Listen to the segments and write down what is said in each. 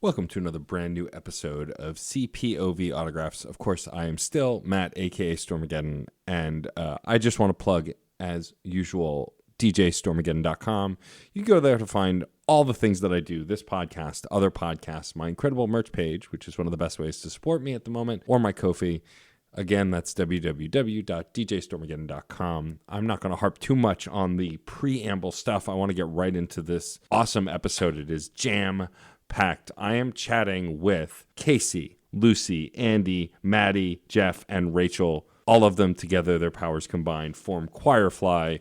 Welcome to another brand new episode of CPOV Autographs. Of course, I am still Matt, aka Stormageddon, and I just want to plug, as usual, DJStormageddon.com. You can go there to find all the things that I do, this podcast, other podcasts, my incredible merch page, which is one of the best ways to support me at the moment, or my Ko-fi. Again, that's www.djstormageddon.com. I'm not going to harp too much on the preamble stuff. I want to get right into this awesome episode. It is jam-packed. I am chatting with Caisey, Luci, Andy, Matty, Geoff, and Rachel. All of them together, their powers combined, form Choirfly,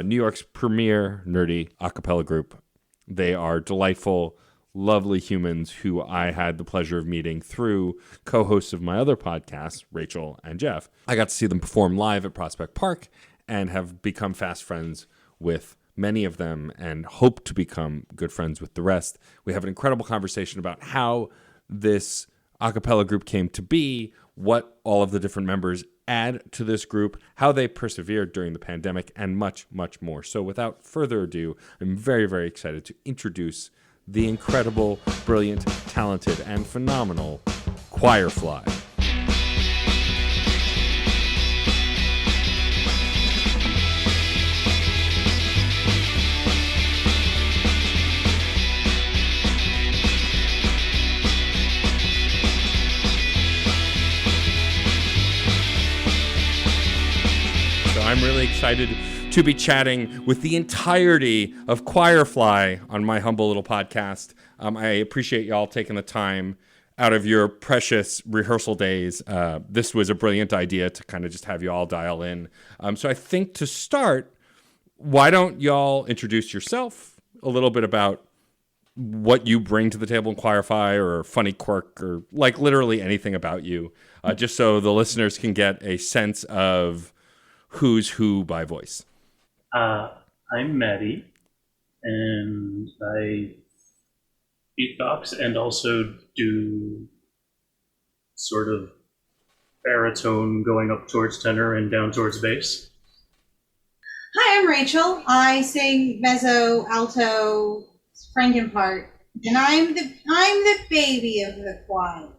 New York's premier nerdy acapella group. They are delightful, lovely humans who I had the pleasure of meeting through co-hosts of my other podcasts, Rachel and Geoff. I got to see them perform live at Prospect Park and have become fast friends with many of them and hope to become good friends with the rest. We have an incredible conversation about how this acapella group came to be, what all of the different members add to this group, how they persevered during the pandemic, and much, much more. So without further ado, I'm very, very excited to introduce the incredible, brilliant, talented, and phenomenal Choirfly. So I'm really excited to be chatting with the entirety of Choirfly on my humble little podcast. I appreciate y'all taking the time out of your precious rehearsal days. This was a brilliant idea to kind of just have you all dial in. So I think to start, why don't y'all introduce yourself, a little bit about what you bring to the table in Choirfly, or funny quirk, or like literally anything about you, just so the listeners can get a sense of who's who by voice. I'm Matty, and I beatbox and also do sort of baritone going up towards tenor and down towards bass. Hi, I'm Rachel. I sing mezzo, alto, Frankenpart, and I'm the baby of the choir.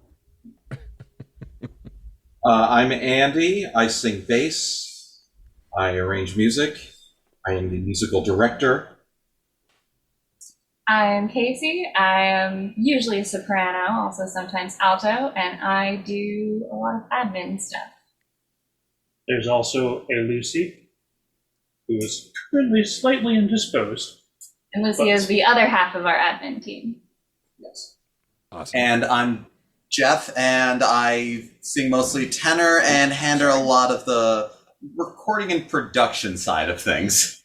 I'm Andy. I sing bass. I arrange music. I am the musical director. I'm Caisey. I am usually a soprano, also sometimes alto, and I do a lot of admin stuff. There's also a Luci, who is currently slightly indisposed. And Lucy is the other half of our admin team. Yes. Awesome. And I'm Geoff, and I sing mostly tenor and handle a lot of the recording and production side of things.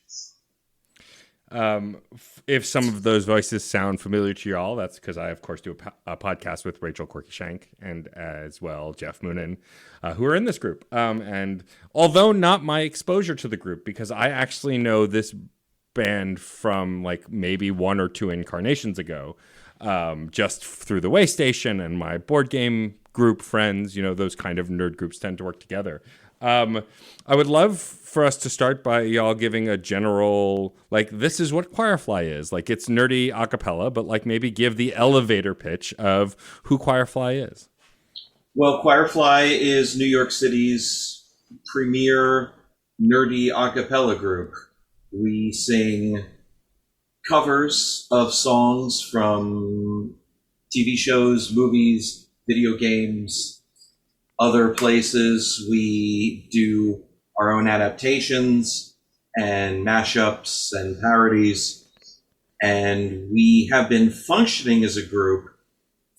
If some of those voices sound familiar to y'all, that's because I, of course, do a podcast with Rachel Corky Shank and as well Geoff Moonen, who are in this group. And although not my exposure to the group, because I actually know this band from like maybe one or two incarnations ago, just through the Way Station and my board game group friends, you know, those kind of nerd groups tend to work together. I would love for us to start by y'all giving a general, like, this is what Choirfly is. Like, it's nerdy acapella, but like maybe give the elevator pitch of who Choirfly is. Well, Choirfly is New York City's premier nerdy acapella group. We sing covers of songs from TV shows, movies, video games, other places. We do our own adaptations and mashups and parodies. And we have been functioning as a group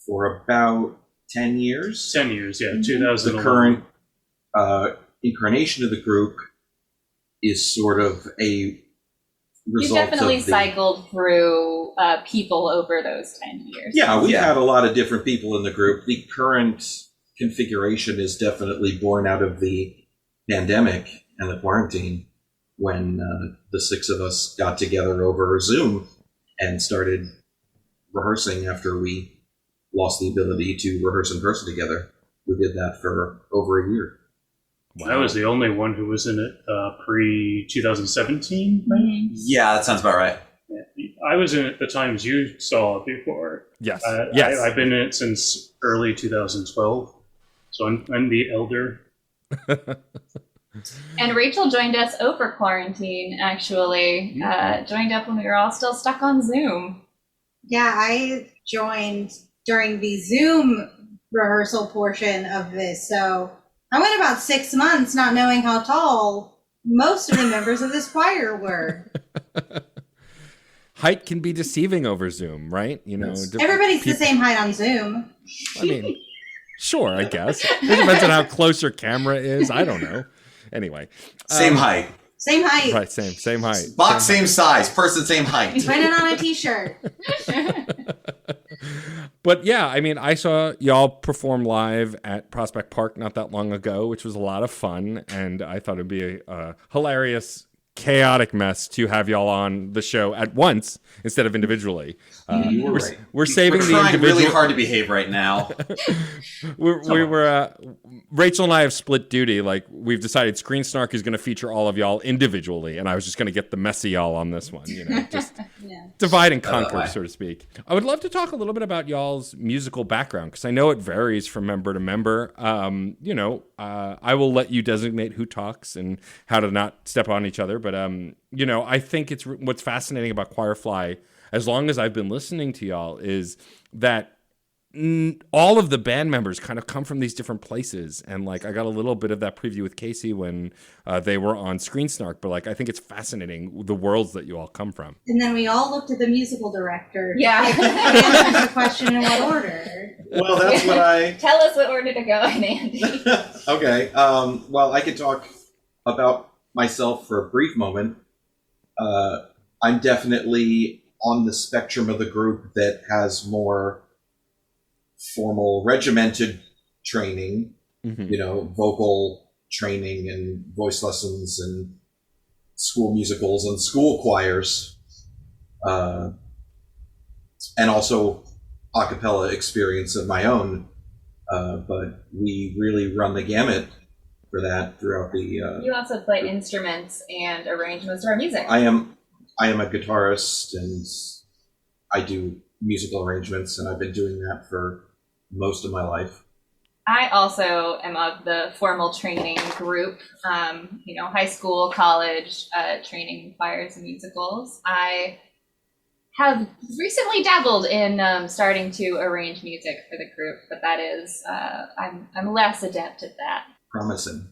for about 10 years. 10 years, yeah, 2011. The current incarnation of the group is sort of a You've result definitely of the... cycled through people over those 10 years. Yeah, we've had a lot of different people in the group. The current configuration is definitely born out of the pandemic and the quarantine, when the six of us got together over Zoom and started rehearsing after we lost the ability to rehearse in person together. We did that for over a year. Wow. I was the only one who was in it pre-2017, right? Mm-hmm. Yeah, that sounds about right. Yeah. I was in it the times you saw it before. Yes. Yes. I've been in it since early 2012, so I'm the elder. And Rachel joined us over quarantine, actually. Joined up when we were all still stuck on Zoom. Yeah, I joined during the Zoom rehearsal portion of this, so I went about 6 months not knowing how tall most of the members of this choir were. Height can be deceiving over Zoom, right? You know, Everybody's the same height on Zoom. I mean, sure, I guess. It depends on how close your camera is. I don't know. Anyway. Same height. Same height. Right, same height. Box same size. Person same height. Print it on a t-shirt. But yeah, I mean, I saw y'all perform live at Prospect Park not that long ago, which was a lot of fun. And I thought it'd be a hilarious, chaotic mess to have y'all on the show at once instead of individually. You were right. We're saving We're the trying individual. really hard to behave right now. We were Rachel and I have split duty. Like, we've decided Screen Snark is going to feature all of y'all individually, and I was just going to get the messy y'all on this one. You know, just divide and conquer, so to speak. I would love to talk a little bit about y'all's musical background, because I know it varies from member to member. You know, I will let you designate who talks and how to not step on each other. But you know, I think it's what's fascinating about Choirfly, as long as I've been listening to y'all, is that all of the band members kind of come from these different places. And like, I got a little bit of that preview with Caisey when they were on Screen Snark, but like, I think it's fascinating the worlds that you all come from. And then we all looked at the musical director. Yeah. Answer the question in what order? Well, that's what I... Tell us what order to go in, Andy. Okay. Well, I could talk about myself for a brief moment. I'm definitely on the spectrum of the group that has more formal, regimented training, you know, vocal training and voice lessons and school musicals and school choirs, and also a cappella experience of my own. But we really run the gamut for that throughout the... You also play instruments and arrange most of our music. I am a guitarist, and I do musical arrangements, and I've been doing that for most of my life. I also am of the formal training group, you know, high school, college, training choirs and musicals. I have recently dabbled in starting to arrange music for the group, but that is, I'm less adept at that. Promising.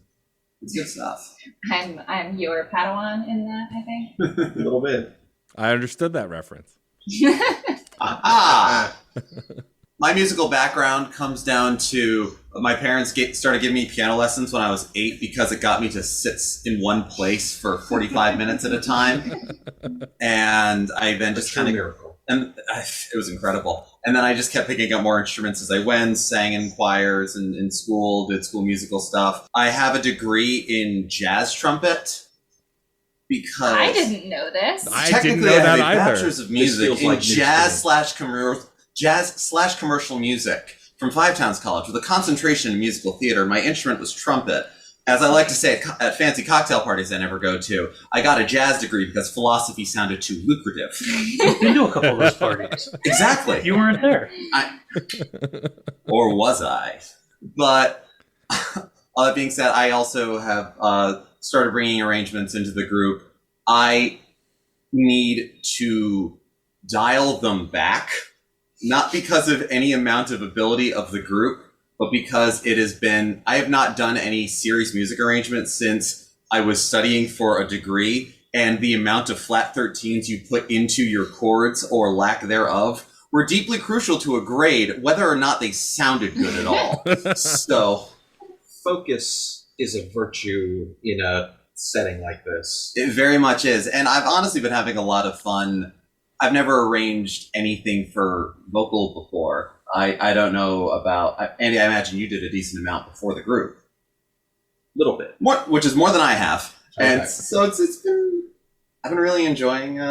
It's good stuff. I'm your Padawan in that, I think. A little bit. I understood that reference. My musical background comes down to my parents started giving me piano lessons when I was 8 because it got me to sit in one place for 45 minutes at a time. And I then just kind of... miracle. And it was incredible. And then I just kept picking up more instruments as I went, sang in choirs and in school, did school musical stuff. I have a degree in jazz trumpet because... I didn't know this. I didn't know that I have a either. bachelor's of music feels in like jazz/commercial music from Five Towns College with a concentration in musical theater. My instrument was trumpet. As I like to say at fancy cocktail parties I never go to, I got a jazz degree because philosophy sounded too lucrative. You've been to a couple of those parties. Exactly. You weren't there. Or was I? But all that being said, I also have started bringing arrangements into the group. I need to dial them back, not because of any amount of ability of the group, but because I have not done any serious music arrangements since I was studying for a degree, and the amount of flat 13s you put into your chords or lack thereof were deeply crucial to a grade, whether or not they sounded good at all. So, Focus is a virtue in a setting like this. it very much is. And I've honestly been having a lot of fun. I've never arranged anything for vocal before. I don't know about... Andy, I imagine you did a decent amount before the group. Little bit. More, which is more than I have. Okay. And so it's been... I've been really enjoying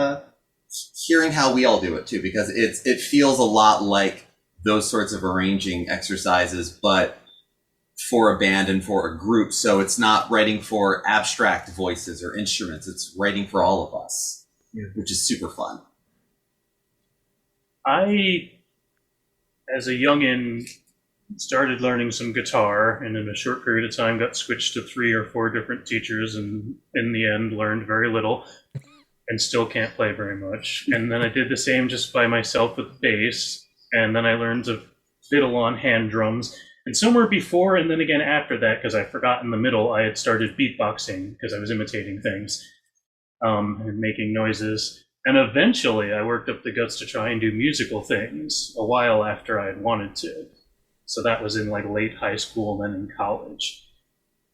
hearing how we all do it, too, because it feels a lot like those sorts of arranging exercises, but for a band and for a group. So it's not writing for abstract voices or instruments. It's writing for all of us, which is super fun. I, as a youngin', started learning some guitar, and in a short period of time got switched to 3 or 4 different teachers, and in the end learned very little, and still can't play very much. And then I did the same just by myself with bass, and then I learned to fiddle on hand drums. And somewhere before and then again after that, because I forgot in the middle, I had started beatboxing because I was imitating things and making noises. And eventually I worked up the guts to try and do musical things a while after I had wanted to. So that was in like late high school and then in college.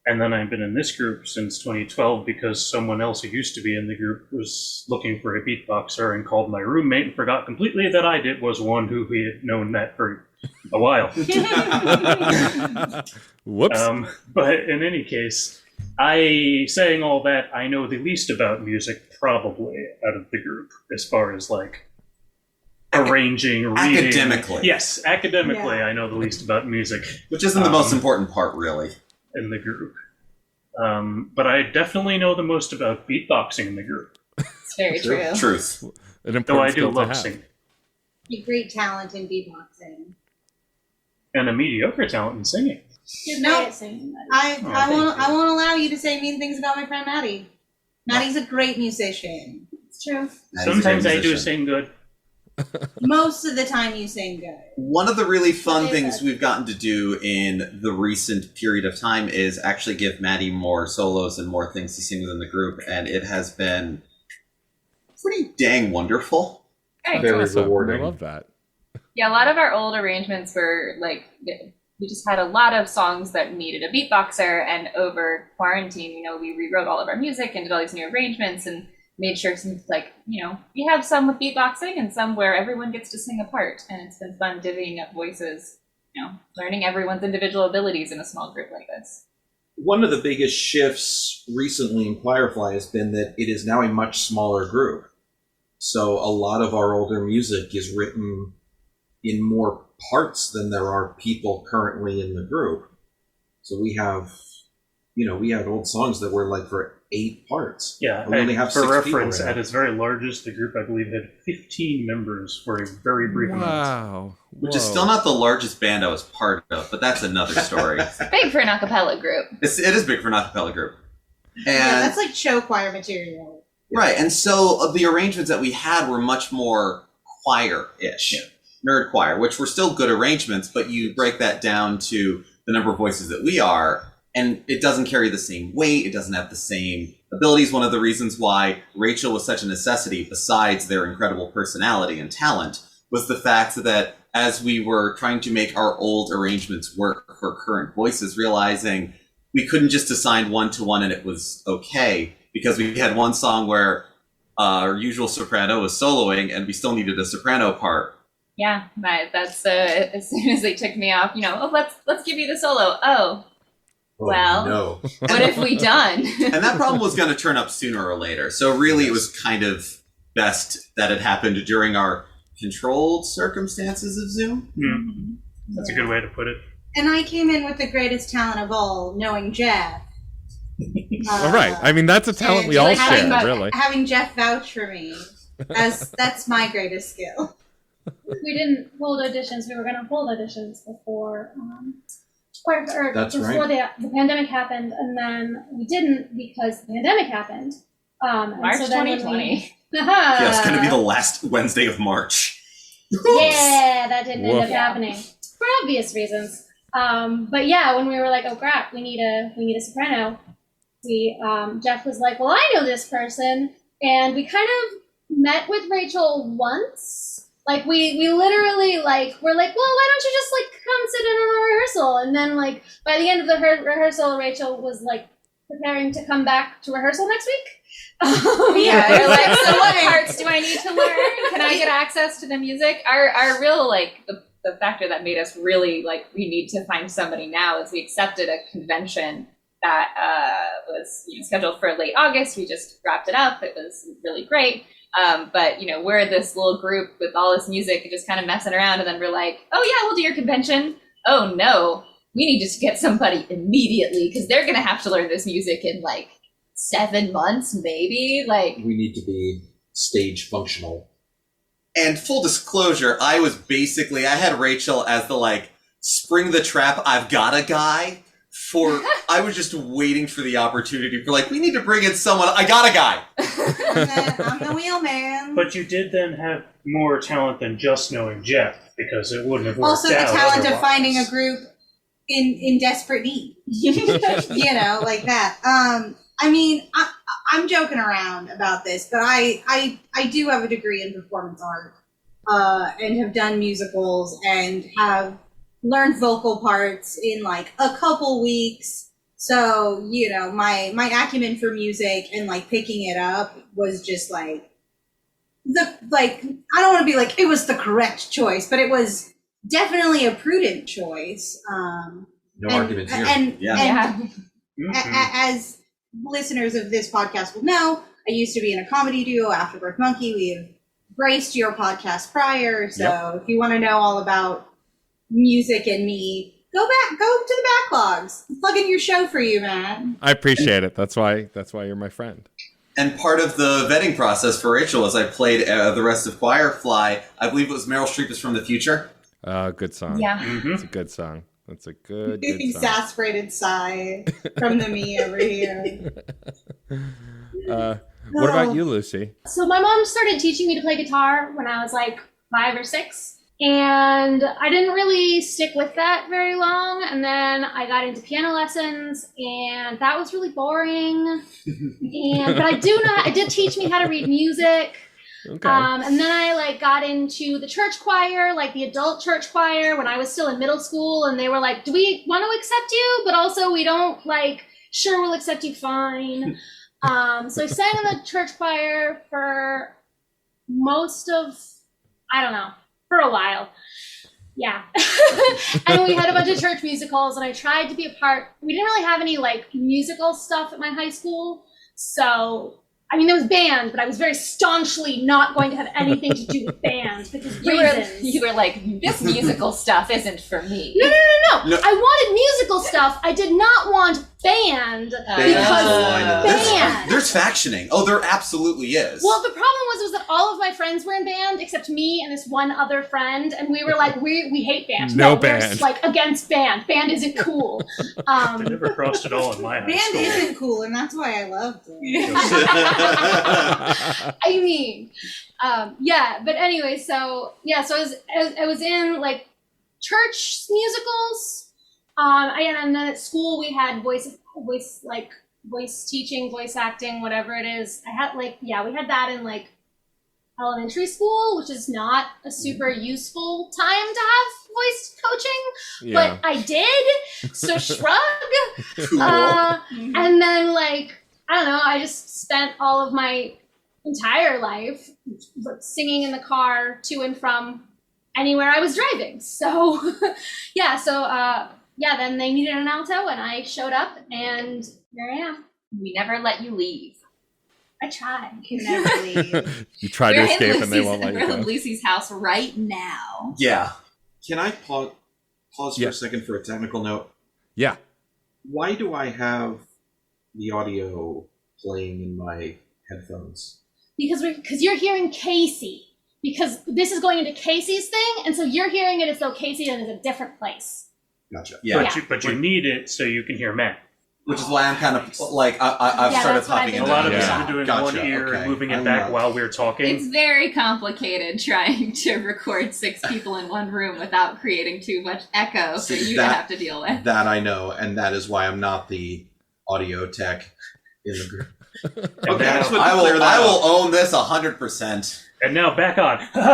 And then I've been in this group since 2012 because someone else who used to be in the group was looking for a beatboxer and called my roommate and forgot completely that I was one who he had known that for a while. Whoops. But in any case, saying all that, I know the least about music probably out of the group as far as like arranging, reading. Academically. Yes, academically, Yeah. I know the least about music. Which isn't the most important part, really. In the group. But I definitely know the most about beatboxing in the group. It's very true. Truth. An Though important I do skill to love have. singing. A great talent in beatboxing. And a mediocre talent in singing. You're No. great at singing, Matty. I won't allow you to say mean things about my friend Matty. Matty's a great musician. It's true. That is a Sometimes great I do musician. sing good. Most of the time you sing good. One of the really fun Okay, things good. we've gotten to do in the recent period of time is actually give Matty more solos and more things to sing within the group, and it has been pretty dang wonderful. Very Awesome. rewarding. I love that. Yeah, a lot of our old arrangements were like, we just had a lot of songs that needed a beatboxer, and over quarantine, we rewrote all of our music and did all these new arrangements and made sure some, like, we have some with beatboxing and some where everyone gets to sing a part, and it's been fun divvying up voices, learning everyone's individual abilities in a small group like this. One of the biggest shifts recently in Choirfly has been that it is now a much smaller group. So a lot of our older music is written in more parts than there are people currently in the group. So we have, we had old songs that were like for 8 parts. Yeah, We only have for 6 people reference, right at now. its very largest, the group I believe had 15 members for a very brief amount. Wow. Which is Whoa. still not the largest band I was part of, but that's another story. Big for an a cappella group. It is big for an acapella group. And Yeah, that's like show choir material. right, and so the arrangements that we had were much more choir-ish, nerd choir, which were still good arrangements, but you break that down to the number of voices that we are, and it doesn't carry the same weight, it doesn't have the same abilities. One of the reasons why Rachel was such a necessity, besides their incredible personality and talent, was the fact that as we were trying to make our old arrangements work for current voices, realizing we couldn't just assign 1-to-1 and it was okay, because we had one song where our usual soprano was soloing and we still needed a soprano part. Yeah, that's as soon as they took me off, let's give you the solo. Oh, well, no. what have we done? And that problem was going to turn up sooner or later. So really it was kind of best that it happened during our controlled circumstances of Zoom. That's a good way to put it. And I came in with the greatest talent of all, knowing Geoff. All right. I mean, that's a talent we all and share, having- really. Having Geoff vouch for me, that's my greatest skill. We didn't hold auditions. We were going to hold auditions before That's before right. the pandemic happened, and then we didn't because the pandemic happened. And March so then when 2020. Yeah, it's going to be the last Wednesday of March. Yeah, that didn't end Woof. up happening for obvious reasons. But yeah, when we were like, oh crap, we need a soprano. Geoff was like, well, I know this person, and we kind of met with Rachel once. Like we literally we're like, well, why don't you just come sit in on a rehearsal? And then by the end of the rehearsal, Rachel was preparing to come back to rehearsal next week. Yeah, they're like, so what parts do I need to learn? Can I get access to the music? Our real the factor that made us really we need to find somebody now is we accepted a convention that was scheduled for late August. We just wrapped it up. It was really great. But we're this little group with all this music and just kind of messing around, and then we're like, oh yeah, we'll do your convention. Oh no, we need to get somebody immediately because they're gonna have to learn this music in 7 months maybe. We need to be stage functional. And full disclosure, I had Rachel as the like spring the trap, I've got a guy. I was just waiting for the opportunity for like, we need to bring in someone. I got a guy. I'm the wheelman. But you did then have more talent than just knowing Geoff, because it wouldn't have worked Also, the out talent otherwise. of finding a group in desperate need. Like that. I mean, I'm joking around about this, but I do have a degree in performance art, and have done musicals and have learned vocal parts in like a couple weeks. So, my acumen for music and like picking it up was just like I don't want to be like it was the correct choice, but it was definitely a prudent choice. No arguments here. And Mhm. as listeners of this podcast will know, I used to be in a comedy duo, Afterbirth Monkey. We have graced your podcast prior, so if you want to know all about music and me, go to the backlogs. I'm plugging your show for you, man. I appreciate it. That's why you're my friend. And part of the vetting process for Rachel as I played the rest of Choirfly, I believe it was Meryl Streep is from the future. Good song. Yeah. It's a good song. That's a good song. Exasperated sigh from the me over here. What about you, Luci? So my mom started teaching me to play guitar when I was like 5 or 6. And I didn't really stick with that very long. And then I got into piano lessons, and that was really boring. But it did teach me how to read music. Okay. And then I like got into the church choir, like the adult church choir, when I was still in middle school, and they were like, "Do we want to accept you? But also we don't like. Sure, we'll accept you fine." So I sang in the church choir for for a while. Yeah. And we had a bunch of church musicals, and I tried to be a part. We didn't really have any like musical stuff at my high school. So, I mean, there was band, but I was very staunchly not going to have anything to do with band because reasons. You were like, this musical stuff isn't for me. No. I wanted musical stuff. I did not want band because band. There's factioning. Oh, there absolutely is. Well, the problem was that all of my friends were in band except me and this one other friend, and we were like, we hate band. No We're band. like against band. Band isn't cool. They never crossed it all in my high Band school. isn't cool, and that's why I loved it. I mean, but anyway, so I was in like church musicals. And then at school we had voice teaching, voice acting, whatever it is. We had that in like elementary school, which is not a super useful time to have voice coaching, but I did. So shrug. Cool. And then like, I don't know, I just spent all of my entire life singing in the car to and from anywhere I was driving. So, then they needed an alto, and I showed up, and here I am. We never let you leave. I tried. You never leave. You try to We're in escape and they Lucy's- won't let you we're in go. Lucy's house right now. Yeah. Can I pause for a second for a technical note? Yeah. Why do I have the audio playing in my headphones? Because you're hearing Caisey. Because this is going into Casey's thing, and so you're hearing it as though Caisey is in a different place. Gotcha. Yeah. But you need it so you can hear Matt. Which is why I'm kind of like, I've Yeah, started that's what I've hopping been in. A lot of Yeah. us have been doing Gotcha, one ear okay. and moving it I'm back not- while we're talking. It's very complicated trying to record 6 people in one room without creating too much echo for See, you that- to have to deal with. That I know, and that is why I'm not the audio tech in the group. And Okay, I now- just want to clear that I up. will own this 100%. And now back on. No,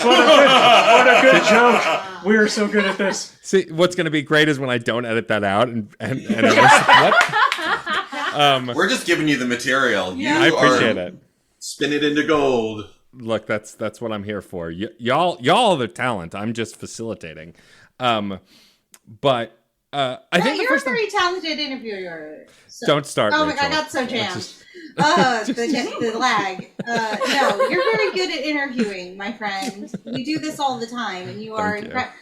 What a good joke. We are so good at this. See, what's going to be great is when I don't edit that out and what? We're just giving you the material. You I appreciate are, it. Spin it into gold. Look, that's what I'm here for. Y'all are the talent. I'm just facilitating. But I think the You're first a time. very talented interviewer. So. Don't start. Oh my god, I Rachel. got so jammed. Just- The lag. No, you're very good at interviewing, my friend. You do this all the time, and you are Thank you. incredible.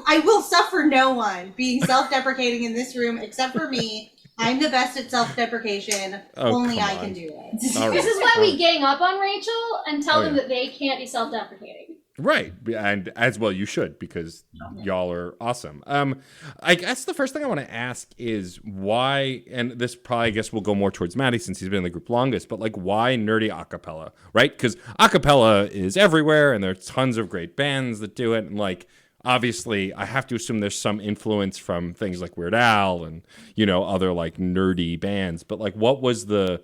I will suffer no one being self-deprecating in this room except for me I'm the best at self-deprecation. Oh, Only come I on. can do it. All This right. is why we gang up on Rachel and tell Oh, them yeah. that they can't be self-deprecating. Right. And as well you should, because y'all are awesome. I guess the first thing I want to ask is why, and this probably I guess will go more towards Matty since he's been in the group longest, but like why Nerdy Acapella, right? Because Acapella is everywhere and there's tons of great bands that do it. And like, obviously I have to assume there's some influence from things like Weird Al and, you know, other like nerdy bands. But like, what was the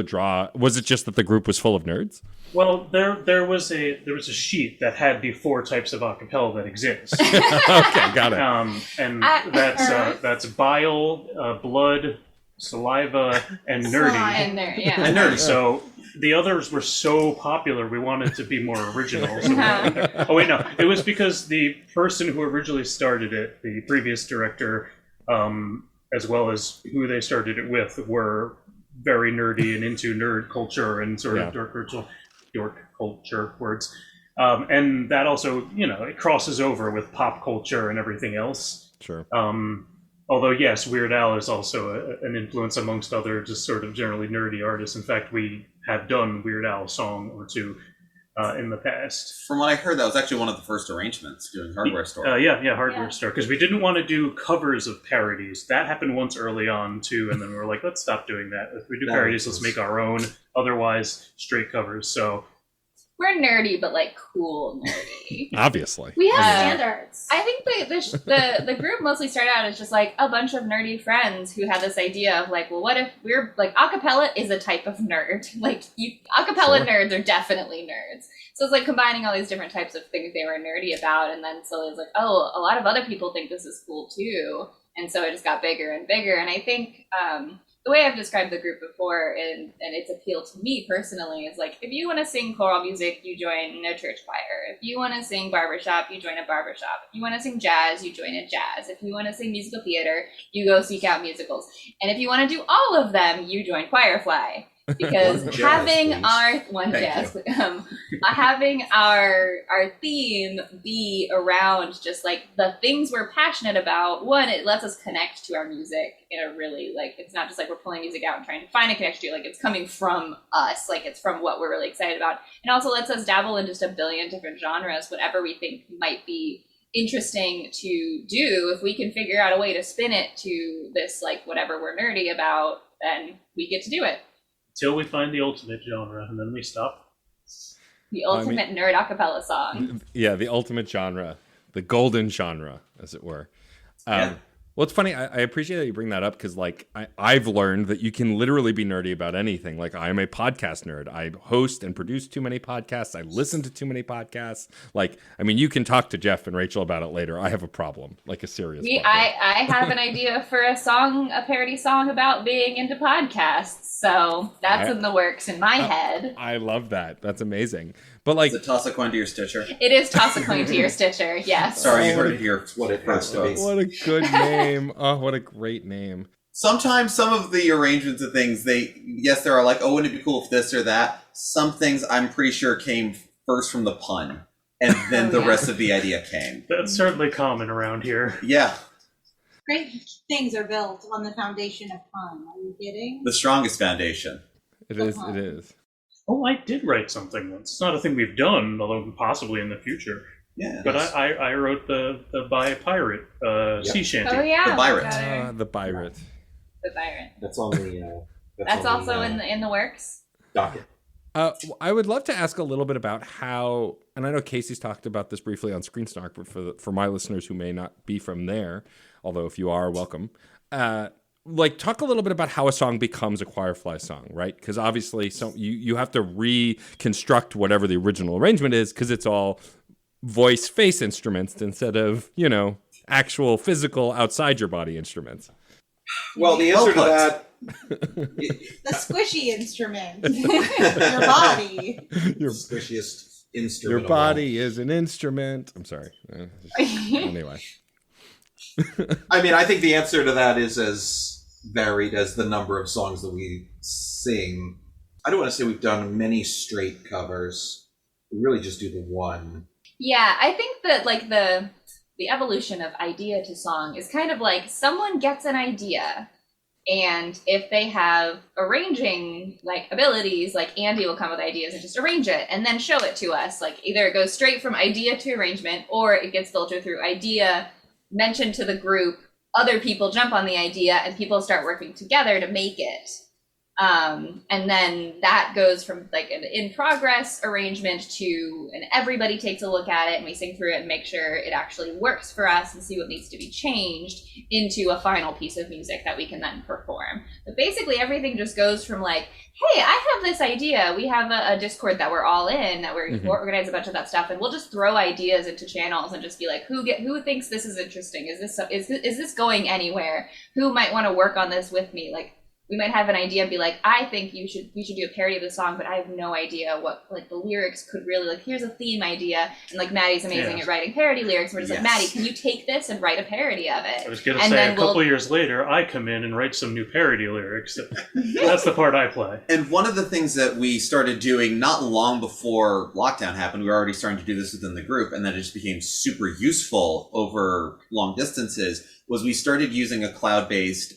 draw? Was it just that the group was full of nerds? Well, there was a sheet that had the 4 types of acapella that exist. Okay, got it. And that's bile, blood, saliva, and nerdy. And there, yeah. And nerdy. So the others were so popular, we wanted to be more original. So oh wait, no, it was because the person who originally started it, the previous director, as well as who they started it with, were very nerdy and into nerd culture and sort of dork culture words. And that also, you know, it crosses over with pop culture and everything else. Sure. Although, yes, Weird Al is also an influence amongst other just sort of generally nerdy artists. In fact, we have done Weird Al song or two in the past. From what I heard, that was actually one of the first arrangements doing Hardware Store. Yeah, Hardware Yeah. Store. Because we didn't want to do covers of parodies. That happened once early on, too. And then we were like, let's stop doing that. If we do parodies, let's make our own. Otherwise, straight covers. So We're nerdy, but like cool nerdy. Obviously. We have Uh, standards. I think the group mostly started out as just like a bunch of nerdy friends who had this idea of like, well, what if we're like acapella is a type of nerd? Like acapella Sure. nerds are definitely nerds. So it's like combining all these different types of things they were nerdy about, and then slowly it's like, oh, a lot of other people think this is cool too, and so it just got bigger and bigger. And I think the way I've described the group before, and its appeal to me personally, is like, if you want to sing choral music, you join a church choir. If you want to sing barbershop, you join a barbershop. If you want to sing jazz, you join a jazz. If you want to sing musical theater, you go seek out musicals. And if you want to do all of them, you join Choirfly. Because One jazz, having please. having our theme be around just like the things we're passionate about, one, it lets us connect to our music in a really, like, it's not just like we're pulling music out and trying to find a connection to it, like it's coming from us, like it's from what we're really excited about. And also lets us dabble in just a billion different genres, whatever we think might be interesting to do. If we can figure out a way to spin it to this, like, whatever we're nerdy about, then we get to do it. till we find the ultimate genre, and then we stop. The ultimate nerd acapella song. Yeah, the ultimate genre, the golden genre, as it were. Yeah. Well, it's funny. I appreciate that you bring that up because, like, I've learned that you can literally be nerdy about anything. Like, I'm a podcast nerd. I host and produce too many podcasts. I listen to too many podcasts. Like, I mean, you can talk to Geoff and Rachel about it later. I have a problem, like a serious problem. I have an idea for a parody song about being into podcasts. So that's in the works in my head. I love that. That's amazing. But like, Is it toss a coin to your Stitcher? It is toss a coin to your Stitcher. Yes. Sorry, you Oh, heard it here. What it has to be. what a good name. Oh, what a great name. Sometimes some of the arrangements of things, there are like, oh, wouldn't it be cool if this or that? Some things I'm pretty sure came first from the pun, and then the rest of the idea came. That's certainly common around here. Yeah, Great things are built on the foundation of fun. Are you kidding? the strongest foundation. It is. It is. Oh, I did write something once. It's not a thing we've done, although possibly in the future. Yeah. But I wrote the By a Pirate sea shanty. Oh yeah. The Pirate. The pirate. The Byron. That's on the. That's on also the, in the works. docket. I would love to ask a little bit about how, and I know Caisey's talked about this briefly on Screen Snark, but for my listeners who may not be from there, although if you are, welcome. Like, talk a little bit about how a song becomes a Choirfly song, right? Because obviously, you have to reconstruct whatever the original arrangement is, because it's all voice face instruments instead of, actual physical outside your body instruments. Well, the answer to Well that. The squishy instrument. Your body. Your Squishiest instrument. your body is an instrument. I'm sorry. Anyway. I mean, I think the answer to that is as varied as the number of songs that we sing. I don't want to say we've done many straight covers. We really just do the one. Yeah, I think that like the evolution of idea to song is kind of like someone gets an idea And if they have arranging like abilities, like Andy will come with ideas and just arrange it and then show it to us. Like either it goes straight from idea to arrangement, or it gets filtered through idea, mentioned to the group, other people jump on the idea, and people start working together to make it. And then that goes from like an in progress arrangement to, and everybody takes a look at it and we sing through it and make sure it actually works for us and see what needs to be changed, into a final piece of music that we can then perform. But basically everything just goes from like, hey, I have this idea. We have a Discord that we're all in, that we'll organize a bunch of that stuff, and we'll just throw ideas into channels and just be like, who thinks this is interesting? Is this going anywhere? Who might want to work on this with me? Like, we might have an idea and be like, I think we should do a parody of the song, but I have no idea what like the lyrics could really, like, here's a theme idea, and like Matty's amazing at writing parody lyrics. We're just like, Matty, can you take this and write a parody of it? I was gonna say, a couple years later, I come in and write some new parody lyrics. That's the part I play. And one of the things that we started doing not long before lockdown happened, we were already starting to do this within the group, and then it just became super useful over long distances, was we started using a cloud-based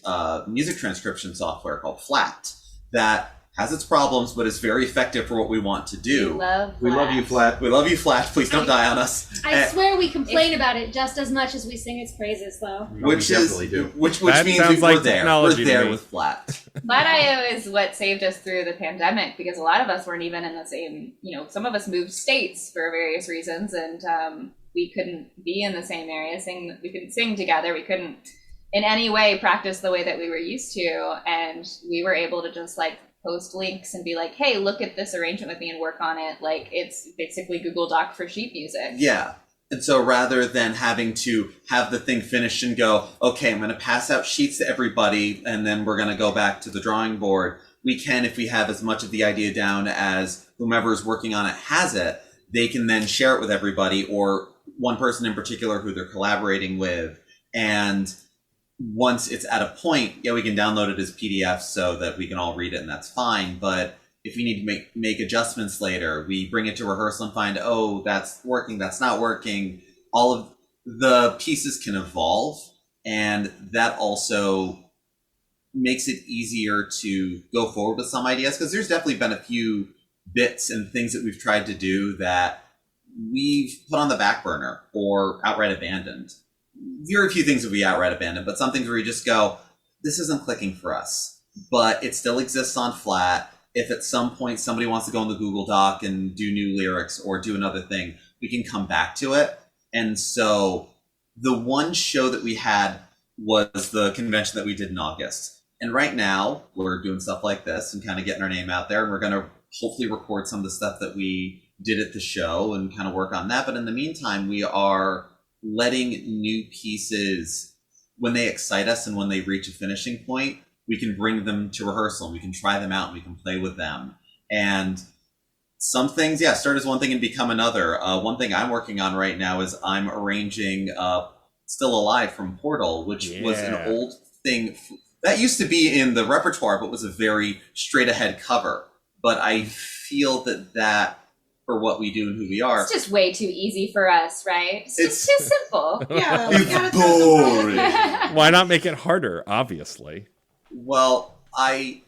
music transcription software called Flat that has its problems, but is very effective for what we want to do. We love you, Flat. We love you, Flat. Please don't die on us. I swear we complain about it just as much as we sing its praises, though. Which definitely do. Which That means sounds like we're there. technology We're there to me. with Flat. Flat.io is what saved us through the pandemic, because a lot of us weren't even in the same, some of us moved states for various reasons, and we couldn't be in the same area, we couldn't sing together, we couldn't in any way practice the way that we were used to, and we were able to just like post links and be like, hey, look at this arrangement with me and work on it. Like, it's basically Google Doc for sheet music. Yeah. And so rather than having to have the thing finished and go, okay, I'm going to pass out sheets to everybody and then we're going to go back to the drawing board, we can, if we have as much of the idea down as whomever is working on it has it, they can then share it with everybody, or one person in particular who they're collaborating with. And once it's at a point, we can download it as PDF so that we can all read it, and that's fine. But if we need to make adjustments later, we bring it to rehearsal and find, oh, that's working, that's not working. All of the pieces can evolve, and that also makes it easier to go forward with some ideas, because there's definitely been a few bits and things that we've tried to do that we've put on the back burner or outright abandoned. Very few things that we outright abandon, but some things where you just go, this isn't clicking for us, but it still exists on Flat. If at some point somebody wants to go in the Google Doc and do new lyrics or do another thing, we can come back to it. And so the one show that we had was the convention that we did in August. And right now we're doing stuff like this and kind of getting our name out there, and we're going to hopefully record some of the stuff that we did at the show and kind of work on that. But in the meantime, we are letting new pieces, when they excite us and when they reach a finishing point, we can bring them to rehearsal and we can try them out and we can play with them. And some things, start as one thing and become another. One thing I'm working on right now is I'm arranging Still Alive from Portal, which was an old thing that used to be in the repertoire, but was a very straight ahead cover. But I feel that for what we do and who we are. It's just way too easy for us, right? It's just too simple. Yeah, we It's gotta throw some boring. Why not make it harder, obviously? Well, I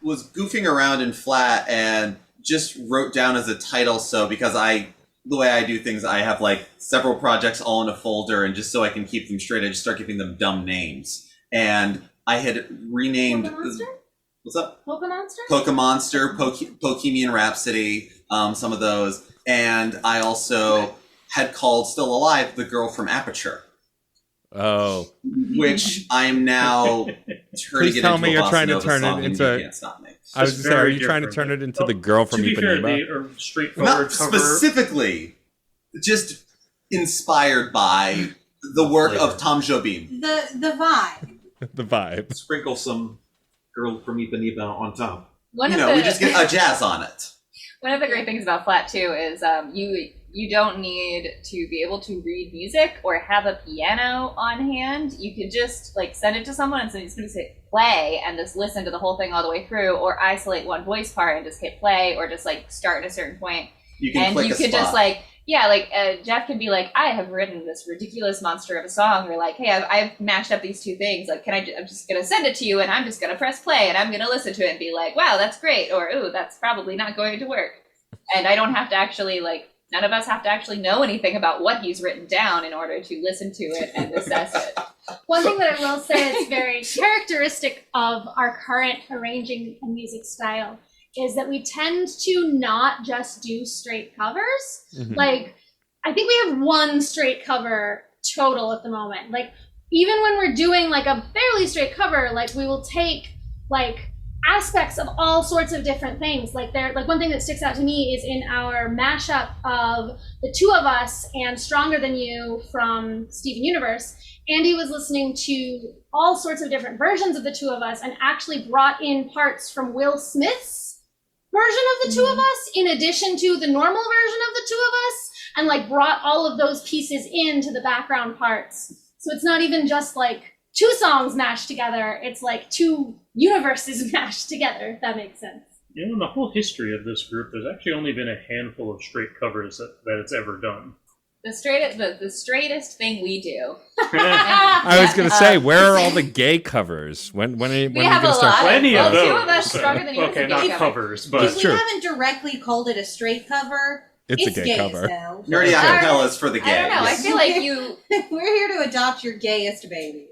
was goofing around in Flat and just wrote down as a title, so because the way I do things, I have like several projects all in a folder, and just so I can keep them straight, I just start giving them dumb names. And I had renamed... Pokemonster? What's up? Pokemonster? Pokemonster, Pokemian Rhapsody, some of those. And I also had called Still Alive the girl from Aperture, Oh, which I'm now turning Please it tell into me a you're bossa trying to nova turn it song, and into- You Can't Stop Me. I was Just going to say, are very you trying to different. turn it into the girl from To be fair, they Ipanema? are straightforward Not cover. specifically, just inspired by the work of Tom Jobim. the vibe. The vibe. Sprinkle some Girl from Ipanema on top. One You of know, the we just get a jazz on it. one of the great things about Flat too is you don't need to be able to read music or have a piano on hand. You could just like send it to someone and somebody's going to say play and just listen to the whole thing all the way through, or isolate one voice part and just hit play, or just like start at a certain point. You can And click you a could spot. just like yeah, like Geoff could be like, I have written this ridiculous monster of a song, or like, hey, I've mashed up these two things. Like, I'm just gonna send it to you, and I'm just gonna press play, and I'm gonna listen to it and be like, wow, that's great, or ooh, that's probably not going to work. And I don't have to actually none of us have to actually know anything about what he's written down in order to listen to it and assess it. One thing that I will say is very characteristic of our current arranging and music style is that we tend to not just do straight covers. Mhm. Like, I think we have one straight cover total at the moment. Like, even when we're doing like a fairly straight cover, like we will take like aspects of all sorts of different things. Like one thing that sticks out to me is in our mashup of the two of us and Stronger Than You from Steven Universe, Andy was listening to all sorts of different versions of the two of us and actually brought in parts from Will Smith's version of the two of us in addition to the normal version of the two of us, and like brought all of those pieces into the background parts. So it's not even just like two songs mashed together, it's like two universes mashed together, if that makes sense. You know, in the whole history of this group, there's actually only been a handful of straight covers that it's ever done. The straightest thing we do. I was gonna say, where are all the gay covers? When are you We have gonna a start? lot. Plenty Well, of those. two of us Stronger Than You is a Okay, gay not cover. covers, but That's We true. haven't directly called it a straight cover. It's a gay gay cover. as hell. Nerdy Acapella is for the gays. I don't know. I feel like you. We're here to adopt your gayest baby.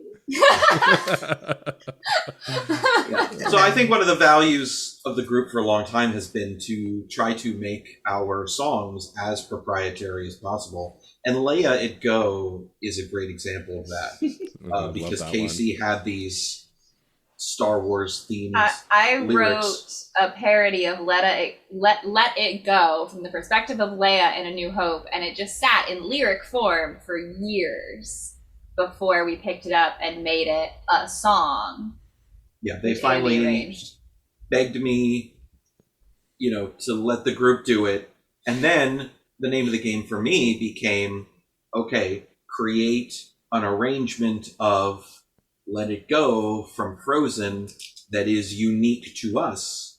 So I think one of the values of the group for a long time has been to try to make our songs as proprietary as possible. And Leia It Go is a great example of that. Love Because that Caisey had these Star Wars themes. I lyrics. wrote a parody of Let It Go from the perspective of Leia in A New Hope, and it just sat in lyric form for years before we picked it up and made it a song. Yeah, they which Andy finally arranged. begged me, to let the group do it. And then the name of the game for me became, okay, create an arrangement of Let It Go from Frozen that is unique to us,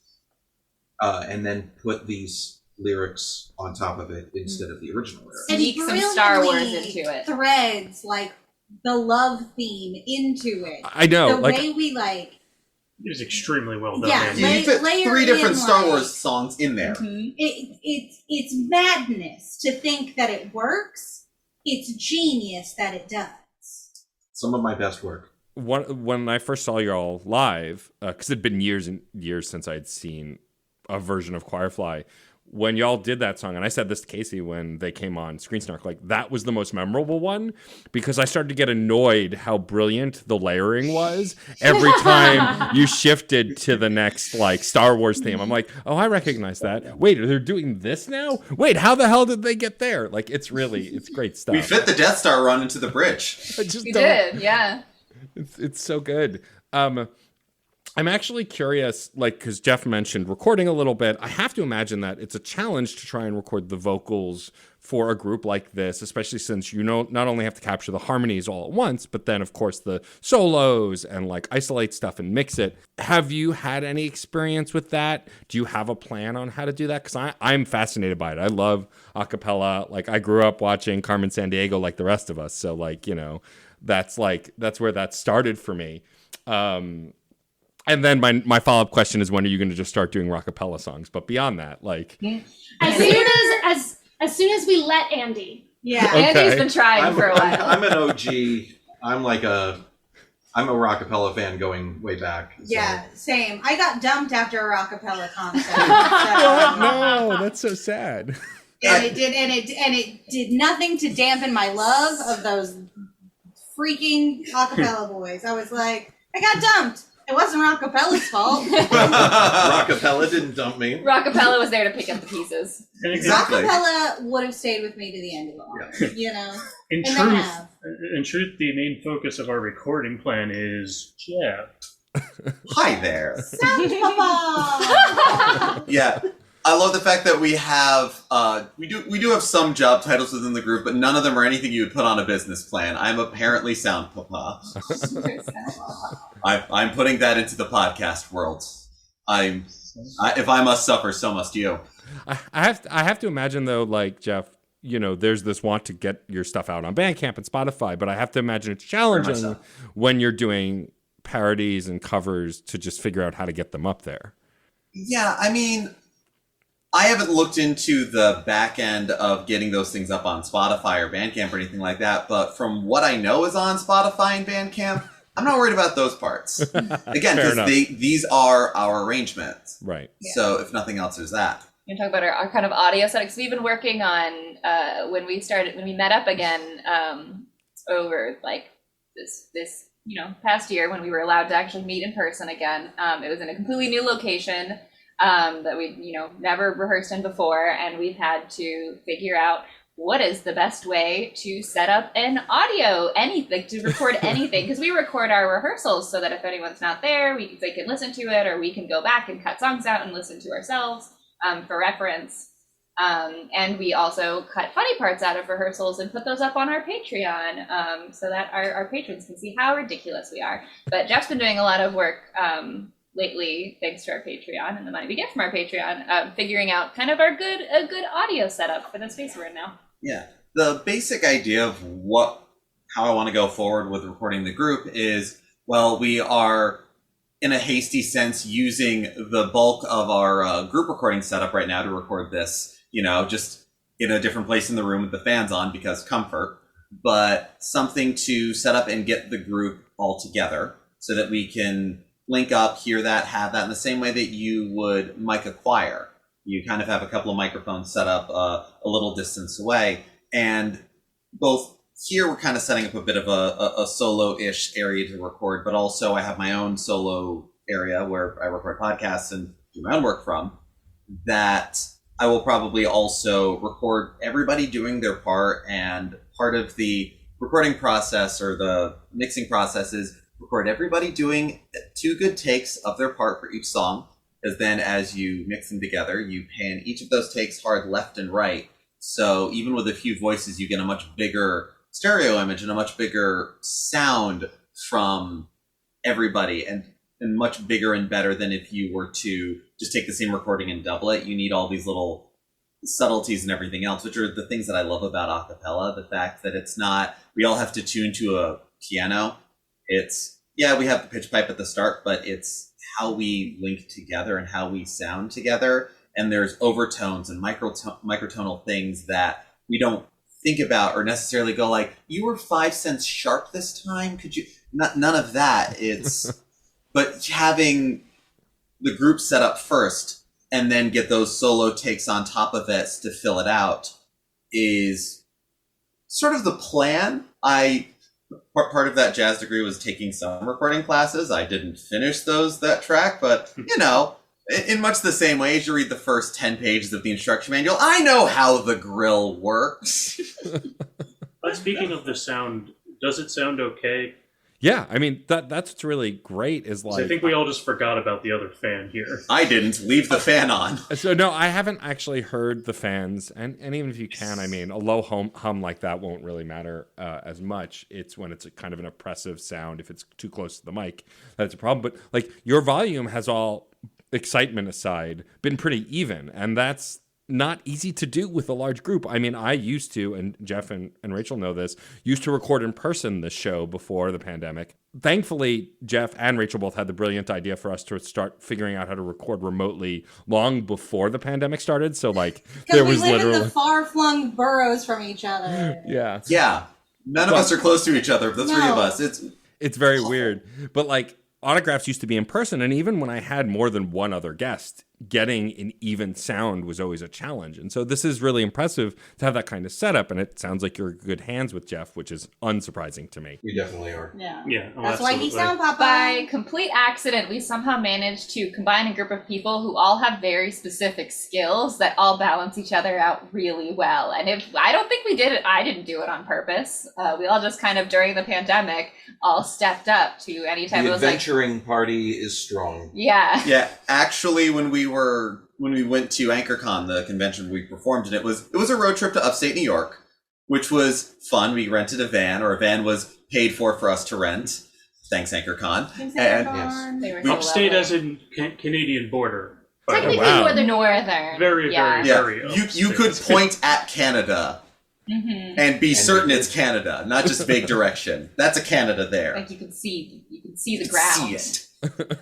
and then put these lyrics on top of it instead of the original lyrics. And Sneak some Star Wars brilliantly into it. Threads like the love theme into it. I know, The like way we like. it was extremely well done. Yeah, Andy. You fit layer 3 different in, Star like- Wars songs in there. Mhm. It's madness to think that it works. It's genius that it does. Some of my best work. when I first saw y'all live, because it'd been years and years since I'd seen a version of Choirfly. When y'all did that song, and I said this to Caisey when they came on Screen Snark, like that was the most memorable one because I started to get annoyed how brilliant the layering was every time you shifted to the next like Star Wars theme. I'm like, oh, I recognize that. Wait, they're doing this now? Wait, how the hell did they get there? Like it's great stuff. We fit the Death Star run into the bridge. I just We don't- did, yeah. It's so good. I'm actually curious, like, because Geoff mentioned recording a little bit. I have to imagine that it's a challenge to try and record the vocals for a group like this, especially since not only have to capture the harmonies all at once, but then, of course, the solos and, like, isolate stuff and mix it. Have you had any experience with that? Do you have a plan on how to do that? Because I'm fascinated by it. I love acapella. Like, I grew up watching Carmen Sandiego like the rest of us. So, like, that's where that started for me. And then my follow-up question is, when are you going to just start doing rockapella songs? But beyond that, like... As soon as we let Andy. Yeah. Okay. Andy's been trying for a while. I'm an OG. I'm a rockapella fan going way back. So. Yeah, same. I got dumped after a rockapella concert. Oh, So, no, that's so sad. and it did nothing to dampen my love of those freaking acapella boys. I was like, I got dumped. It wasn't Rockapella's fault. Rockapella didn't dump me. Rockapella was there to pick up the pieces. Exactly. Acapella would have stayed with me to the end of the line, In And they truth, have. the main focus of our recording plan is Geoff. Hi there. Sound Papa! Yeah. I love the fact that we have we do have some job titles within the group, but none of them are anything you would put on a business plan. I'm apparently Sound Papa. I'm putting that into the podcast world. If I must suffer, so must you. I have to imagine, though, like, Geoff, there's this want to get your stuff out on Bandcamp and Spotify, but I have to imagine it's challenging so. when you're doing parodies and covers to just figure out how to get them up there. Yeah, I mean, I haven't looked into the back end of getting those things up on Spotify or Bandcamp or anything like that, but from what I know is on Spotify and Bandcamp, I'm not worried about those parts. Again, because these are our arrangements. Right. Yeah. So if nothing else, there's that. You talk about our kind of audio settings. We've been working on when we met up again over like this past year when we were allowed to actually meet in person again. It was in a completely new location that we'd never rehearsed in before, and we've had to figure out what is the best way to set up an audio, anything, to record anything, because we record our rehearsals so that if anyone's not there, they can listen to it, or we can go back and cut songs out and listen to ourselves for reference. And we also cut funny parts out of rehearsals and put those up on our Patreon so that our patrons can see how ridiculous we are. But Geoff's been doing a lot of work lately, thanks to our Patreon and the money we get from our Patreon, figuring out kind of a good audio setup for the space we're in now. Yeah. The basic idea of how I want to go forward with recording the group is, well, we are, in a hasty sense, using the bulk of our group recording setup right now to record this, just in a different place in the room with the fans on because comfort, but something to set up and get the group all together so that we can link up, hear that, have that in the same way that you would mic a choir. You kind of have a couple of microphones set up a little distance away. And both here we're kind of setting up a bit of a solo-ish area to record, but also I have my own solo area where I record podcasts and do my own work from, that I will probably also record everybody doing their part. And part of the recording process or the mixing process is record everybody doing 2 good takes of their part for each song. Because then as you mix them together, you pan each of those takes hard left and right. So even with a few voices, you get a much bigger stereo image and a much bigger sound from everybody, and much bigger and better than if you were to just take the same recording and double it. You need all these little subtleties and everything else, which are the things that I love about acapella. The fact that it's not, we all have to tune to a piano. It's, yeah, we have the pitch pipe at the start, but it's how we link together and how we sound together. And there's overtones and microtonal things that we don't think about or necessarily go like, you were 5 cents sharp this time. Could you, none of that. It's, but having the group set up first and then get those solo takes on top of it to fill it out is sort of the plan. Part of that jazz degree was taking some recording classes. I didn't finish that track, but in much the same way as you read the first 10 pages of the instruction manual, I know how the grill works. But speaking of the sound, does it sound okay? Yeah, I mean, that's what's really great is like... I think we all just forgot about the other fan here. I didn't. Leave the fan on. So, no, I haven't actually heard the fans, and even if you can, I mean, a low hum like that won't really matter as much. It's when it's a kind of an oppressive sound, if it's too close to the mic, that's a problem. But, like, your volume has, all excitement aside, been pretty even, and that's not easy to do with a large group. I mean, I used to, and Geoff and Rachel know this, used to record in person this show before the pandemic. Thankfully, Geoff and Rachel both had the brilliant idea for us to start figuring out how to record remotely long before the pandemic started. So, like, there was literally... literally... in the far-flung boroughs from each other. Yeah. Yeah. None of us are close to each other, the three of us. It's very weird. But, like, autographs used to be in person, and even when I had more than one other guest, getting an even sound was always a challenge. And so this is really impressive to have that kind of setup, and it sounds like you're in good hands with Geoff, which is unsurprising to me. We definitely are. Yeah. Oh, That's why he's Sound Papa. By complete accident, we somehow managed to combine a group of people who all have very specific skills that all balance each other out really well. And I don't think we did it. I didn't do it on purpose. We all just kind of, during the pandemic, all stepped up to any time. The adventuring party is strong. Yeah. Yeah. Actually, when we went to AnchorCon, the convention we performed in, it was a road trip to upstate New York, which was fun. We rented a van was paid for us to rent. Thanks, AnchorCon. Thanks, And AnchorCon. They were so Upstate lovely. as in Canadian border. Technically, wow. we're the northern. Very, yeah. very, very you could point at Canada and be certain it's Canada, not just vague direction. That's a Canada there. Like you can see the You ground. see it.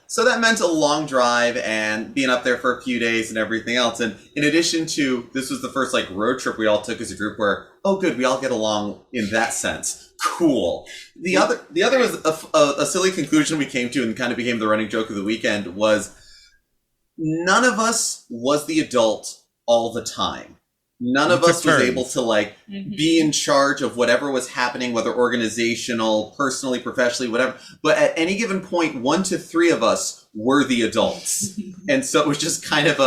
So that meant a long drive and being up there for a few days and everything else. And in addition to, this was the first like road trip we all took as a group where, oh good, we all get along in that sense. Cool. The other was a silly conclusion we came to and kind of became the running joke of the weekend was none of us was the adult all the time. None of us was able to like be in charge of whatever was happening, whether organizational, personally, professionally, whatever. But at any given point, 1 to 3 of us were the adults, and so it was just kind of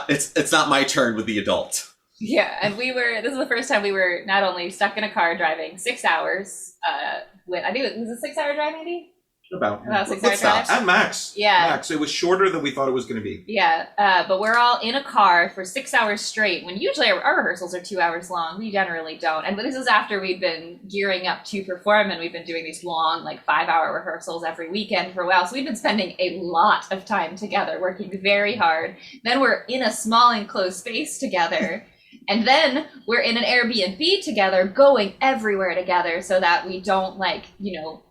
it's not my turn with the adult. Yeah, and this is the first time we were not only stuck in a car driving 6 hours, I think it was a 6-hour drive, maybe? About 6 hour drive. at max. Yeah. Max. It was shorter than we thought it was going to be. Yeah, but we're all in a car for 6 hours straight, when usually our rehearsals are 2 hours long. We generally don't. And this is after we'd been gearing up to perform, and we've been doing these long, like 5-hour rehearsals every weekend for a while. So we've been spending a lot of time together, working very hard. Then we're in a small enclosed space together. And then we're in an Airbnb together, going everywhere together so that we don't like no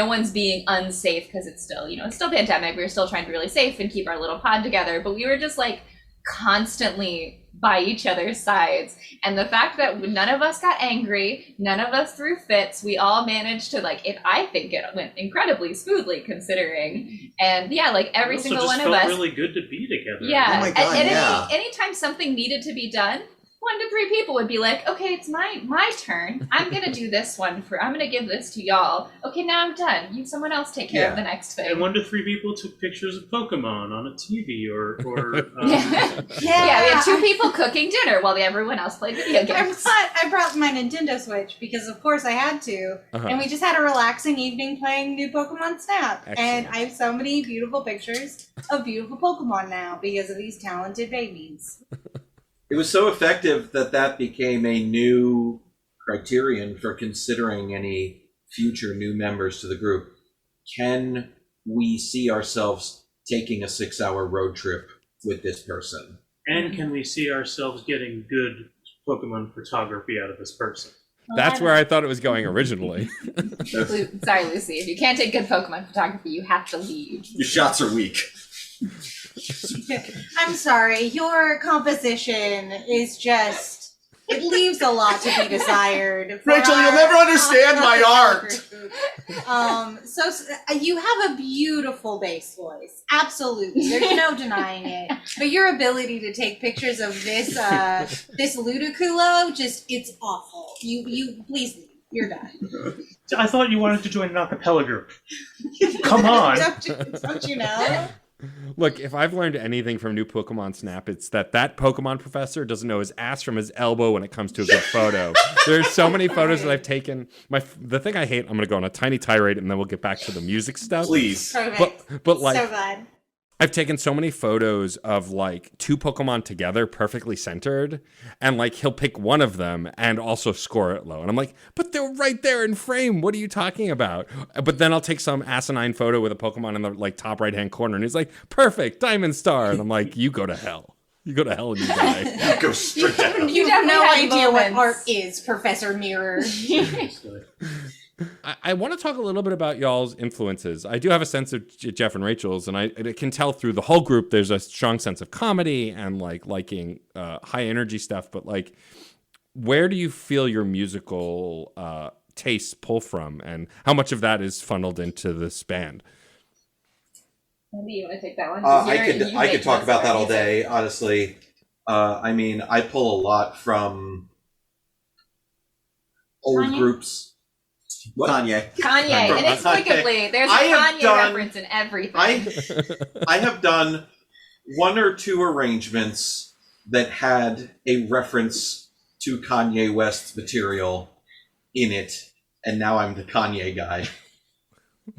one's being unsafe because it's still, it's still pandemic. We were still trying to be really safe and keep our little pod together, but we were just like constantly by each other's sides. And the fact that none of us got angry, none of us threw fits, we all managed to I think it went incredibly smoothly considering. And yeah, like every single one of us. It felt really good to be together. Yeah. Oh my God, and anytime something needed to be done, 1 to 3 people would be like, okay, it's my turn. I'm gonna do this one I'm gonna give this to y'all. Okay, now I'm done. Someone else take care of the next thing. And 1 to 3 people took pictures of Pokemon on a TV or Yeah, we had 2 people cooking dinner while everyone else played video games. I brought my Nintendo Switch because of course I had to. And we just had a relaxing evening playing new Pokemon Snap. Excellent. And I have so many beautiful pictures of beautiful Pokemon now because of these talented babies. It was so effective that became a new criterion for considering any future new members to the group. Can we see ourselves taking a 6-hour road trip with this person? And can we see ourselves getting good Pokemon photography out of this person? That's where I thought it was going originally. Sorry, Lucy. If you can't take good Pokemon photography, you have to leave. Your shots are weak. I'm sorry, your composition is just, it leaves a lot to be desired. Rachel, you'll never understand my art. So you have a beautiful bass voice. Absolutely. There's no denying it. But your ability to take pictures of this Ludicolo, it's awful. You please leave. You're done. I thought you wanted to join an acapella group. Come on. Don't you know? Look, if I've learned anything from New Pokemon Snap, it's that Pokemon professor doesn't know his ass from his elbow when it comes to a good photo. There's so many photos that I've taken. The thing I hate, I'm going to go on a tiny tirade and then we'll get back to the music stuff. Please. Perfect. But like, so glad. I've taken so many photos of like 2 Pokemon together perfectly centered, and like he'll pick one of them and also score it low. And I'm like, but they're right there in frame. What are you talking about? But then I'll take some asinine photo with a Pokemon in the like top right-hand corner, and he's like, perfect, Diamond Star. And I'm like, you go to hell. You go to hell and you die. You go straight to hell. You have no definitely idea what moments. art is, Professor Mirror. I want to talk a little bit about y'all's influences. I do have a sense of Geoff and Rachel's, and I can tell through the whole group there's a strong sense of comedy and like liking high energy stuff. But like, where do you feel your musical tastes pull from, and how much of that is funneled into this band? Maybe you want to take that one? I could talk about that all day, honestly. I mean, I pull a lot from old groups. What? Kanye. Inexplicably, there's a Kanye reference in everything. I have done 1 or 2 arrangements that had a reference to Kanye West's material in it, and now I'm the Kanye guy.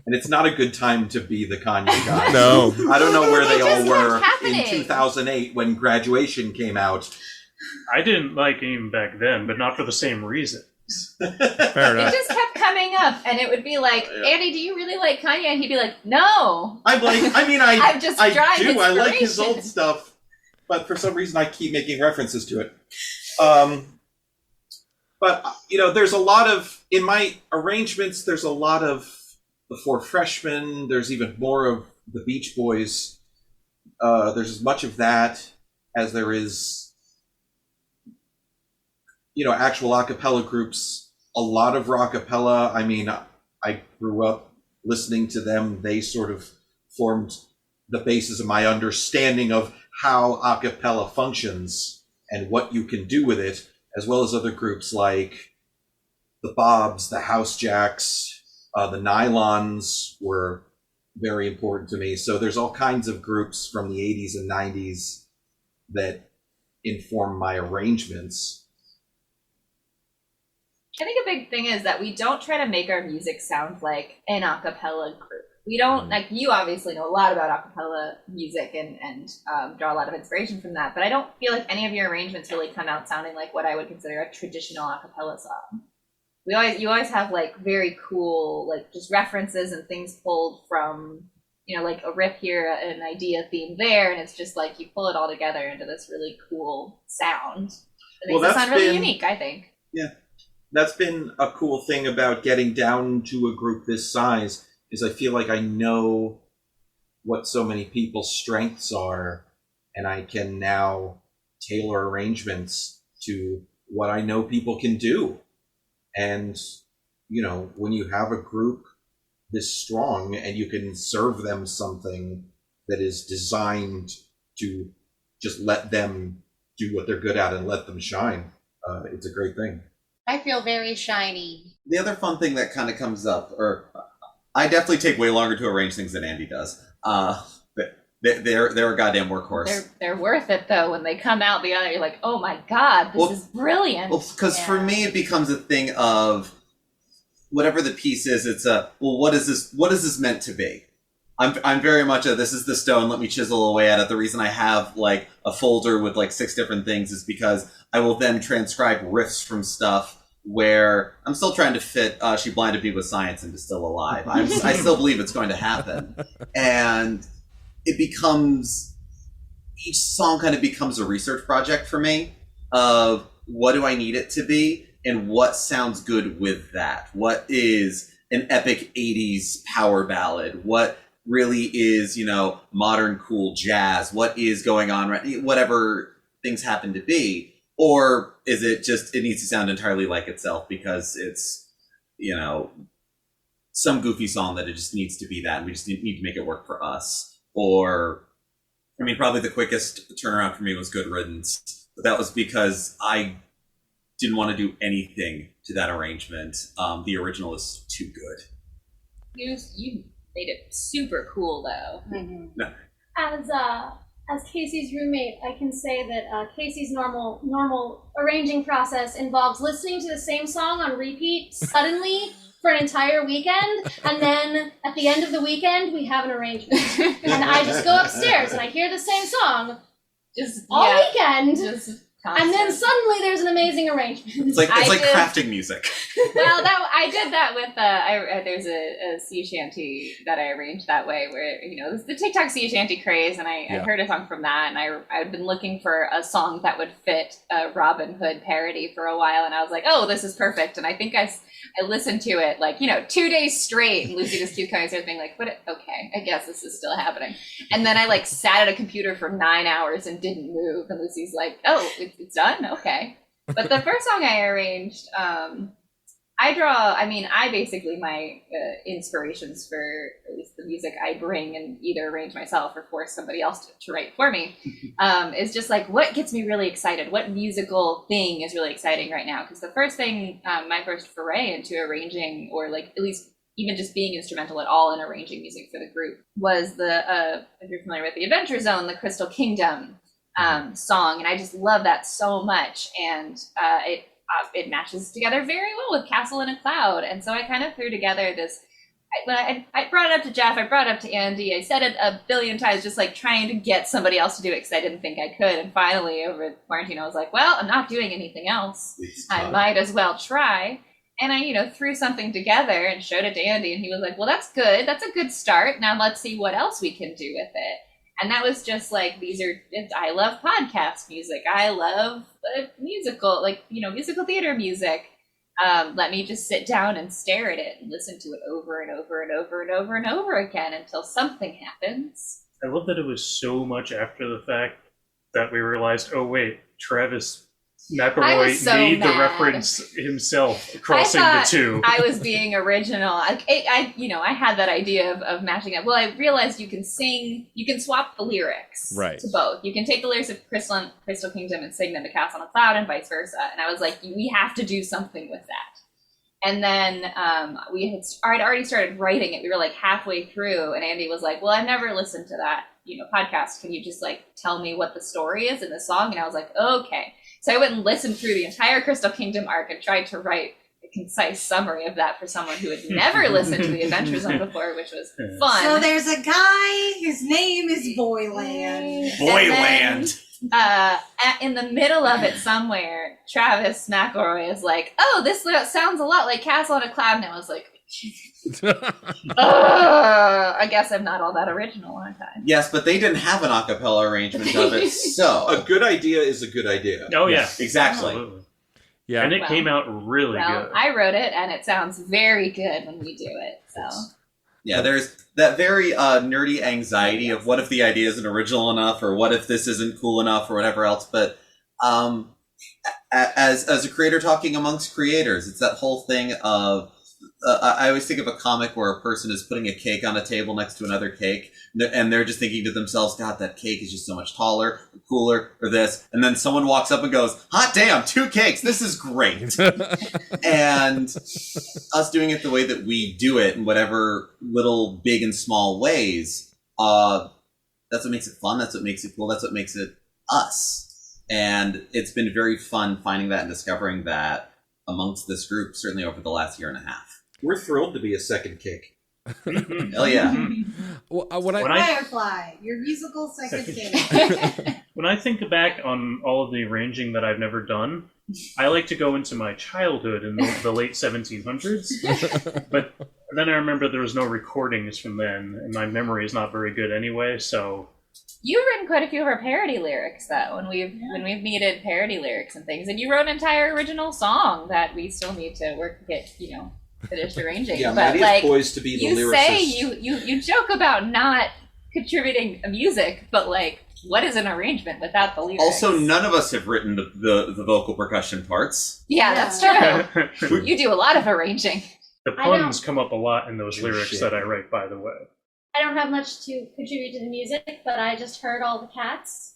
And it's not a good time to be the Kanye guy. No. I don't know where they all were happening. in 2008 when Graduation came out. I didn't like him back then, but not for the same reason. Fair It enough. just kept coming up, and it would be like, Andy, do you really like Kanye? And he'd be like, no. I'm just I'm I drawing do. I like his inspiration. old stuff, but for some reason I keep making references to it. But, there's a lot of, in my arrangements, there's a lot of the Four Freshmen. There's even more of the Beach Boys. There's as much of that as there is, actual a cappella groups. A lot of rockapella. I mean, I grew up listening to them. They sort of formed the basis of my understanding of how a cappella functions and what you can do with it, as well as other groups like the Bobs, the House Jacks, the Nylons were very important to me. So there's all kinds of groups from the 80s and 90s that inform my arrangements. I think a big thing is that we don't try to make our music sound like an a cappella group. We don't, like, you obviously know a lot about a cappella music and draw a lot of inspiration from that, but I don't feel like any of your arrangements really come out sounding like what I would consider a traditional a cappella song. You always have like very cool, like just references and things pulled from, like a riff here, an idea theme there, and it's just like you pull it all together into this really cool sound. It makes it sound really unique, I think. Yeah, that's been a cool thing about getting down to a group this size, is I feel like I know what so many people's strengths are, and I can now tailor arrangements to what I know people can do. And, when you have a group this strong and you can serve them something that is designed to just let them do what they're good at and let them shine, it's a great thing. I feel very shiny. The other fun thing that kind of comes up, or I definitely take way longer to arrange things than Andy does. But they're a goddamn workhorse. They're worth it though. When they come out the other, you're like, oh my god, this is brilliant. Well, because for me it becomes a thing of whatever the piece is. It's what is this? What is this meant to be? I'm very much this is the stone. Let me chisel away at it. The reason I have like a folder with like 6 different things is because I will then transcribe riffs from stuff where I'm still trying to fit She Blinded Me with Science into Still Alive. I still believe it's going to happen. And it becomes, each song kind of becomes a research project for me of what do I need it to be and what sounds good with that. What is an epic 80s power ballad? What really is, modern cool jazz? What is going on, whatever things happen to be? Or is it just, it needs to sound entirely like itself because it's, some goofy song that it just needs to be that, and we just need to make it work for us. Or, probably the quickest turnaround for me was Good Riddance. But that was because I didn't want to do anything to that arrangement. The original is too good. You made it super cool though. Mm-hmm. No. As Caisey's roommate, I can say that Caisey's normal arranging process involves listening to the same song on repeat suddenly for an entire weekend, and then at the end of the weekend, we have an arrangement. And I just go upstairs and I hear the same song all weekend, and then suddenly there's an amazing arrangement. It's like crafting music. Well, I did that with there's a sea shanty that I arranged that way, where it's the TikTok sea shanty craze, and I heard a song from that, and I'd been looking for a song that would fit a Robin Hood parody for a while, and I was like, oh, this is perfect. And I think I listened to it 2 days straight, and Lucy just keeps coming thing like, what? Okay, I guess this is still happening. And then I sat at a computer for 9 hours and didn't move, and Lucy's like, oh, it's done? Okay. But the first song I arranged, I basically, my inspirations for at least the music I bring and either arrange myself or force somebody else to write for me, is just what gets me really excited? What musical thing is really exciting right now? Because the first thing, my first foray into arranging, or at least even just being instrumental at all in arranging music for the group, was if you're familiar with the Adventure Zone, the Crystal Kingdom song. And I just love that so much. And it matches together very well with Castle in a Cloud. And so I kind of threw together this, I brought it up to Geoff, I brought it up to Andy, I said it a billion times, just trying to get somebody else to do it because I didn't think I could. And finally, over quarantine, I was like, well, I'm not doing anything else. I might as well try. And I, threw something together and showed it to Andy, and he was like, well, that's good. That's a good start. Now let's see what else we can do with it. And that was just like, I love podcast music. I love musical, musical theater music. Let me just sit down and stare at it and listen to it over and over and over and over and over again until something happens. I love that it was so much after the fact that we realized, oh wait, Travis McElroy made the reference himself, crossing the two. I was being original. I had that idea of matching up. Well, I realized you can swap the lyrics to both. You can take the lyrics of Crystal Kingdom and sing them to Castle on a Cloud and vice versa. And I was like, we have to do something with that. And then I'd already started writing it. We were like halfway through, and Andy was like, well, I've never listened to that, podcast. Can you just like tell me what the story is in the song? And I was like, okay. So I went and listened through the entire Crystal Kingdom arc and tried to write a concise summary of that for someone who had never listened to the Adventure Zone before, which was fun. So there's a guy, his name is Boyland. Boyland! In the middle of it somewhere, Travis McElroy is like, oh, this sounds a lot like Castle on a Cloud. And I was like, I guess I'm not all that original, aren't I? Yes, but they didn't have an a cappella arrangement of it, so... A good idea is a good idea. Oh, yeah. Exactly. Absolutely. Yeah. And it came out really good. I wrote it, and it sounds very good when we do it, so... Yeah, there's that very nerdy anxiety of what if the idea isn't original enough, or what if this isn't cool enough, or whatever else, but as a creator talking amongst creators, it's that whole thing of... I always think of a comic where a person is putting a cake on a table next to another cake, and they're just thinking to themselves, God, that cake is just so much taller, or cooler, or this. And then someone walks up and goes, hot damn, 2 cakes, this is great. And us doing it the way that we do it, in whatever little big and small ways, that's what makes it fun, that's what makes it cool, that's what makes it us. And it's been very fun finding that and discovering that amongst this group, certainly over the last year and a half. We're thrilled to be a second cake. Hell yeah. Choirfly, your musical second cake. When I think back on all of the arranging that I've never done, I like to go into my childhood in the late 1700s. But then I remember there was no recordings from then, and my memory is not very good anyway, so... You've written quite a few of our parody lyrics, though, when we've needed parody lyrics and things. And you wrote an entire original song that we still need to get finished arranging. Yeah, but Matty is poised to be the lyricist. You joke about not contributing music, but like, what is an arrangement without the lyrics? Also, none of us have written the vocal percussion parts. Yeah, that's true. You do a lot of arranging. The puns come up a lot in those lyrics that I write, by the way. I don't have much to contribute to the music, but I just heard all the cats.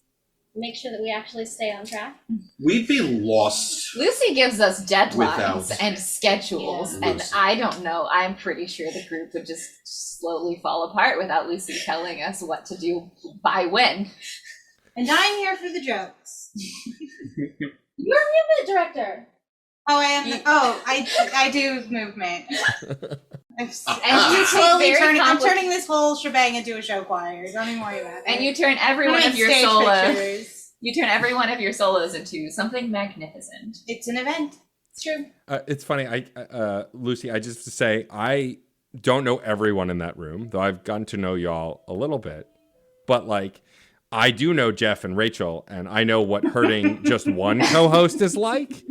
Make sure that we actually stay on track. We'd be lost. Luci gives us deadlines without and schedules, and Luci. I don't know. I'm pretty sure the group would just slowly fall apart without Luci telling us what to do by when. And I'm here for the jokes. You're movement director. Oh, I am. I do movement. I'm turning this whole shebang into a show choir. Don't even worry about it. And you turn every one of your solos. You turn every one of your solos into something magnificent. It's an event. It's true. It's funny. Luci, I just have to say, I don't know everyone in that room, though I've gotten to know y'all a little bit. But like, I do know Geoff and Rachel, and I know what hurting just one co-host is like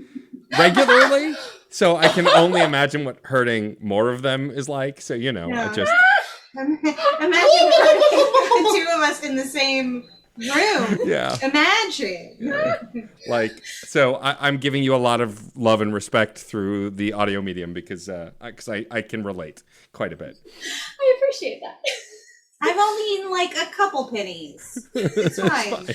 regularly. So I can only imagine what hurting more of them is like. So, I just... Imagine the two of us in the same room. Yeah. Imagine. So I'm giving you a lot of love and respect through the audio medium because I can relate quite a bit. I appreciate that. I've only eaten like a couple pennies. It's fine.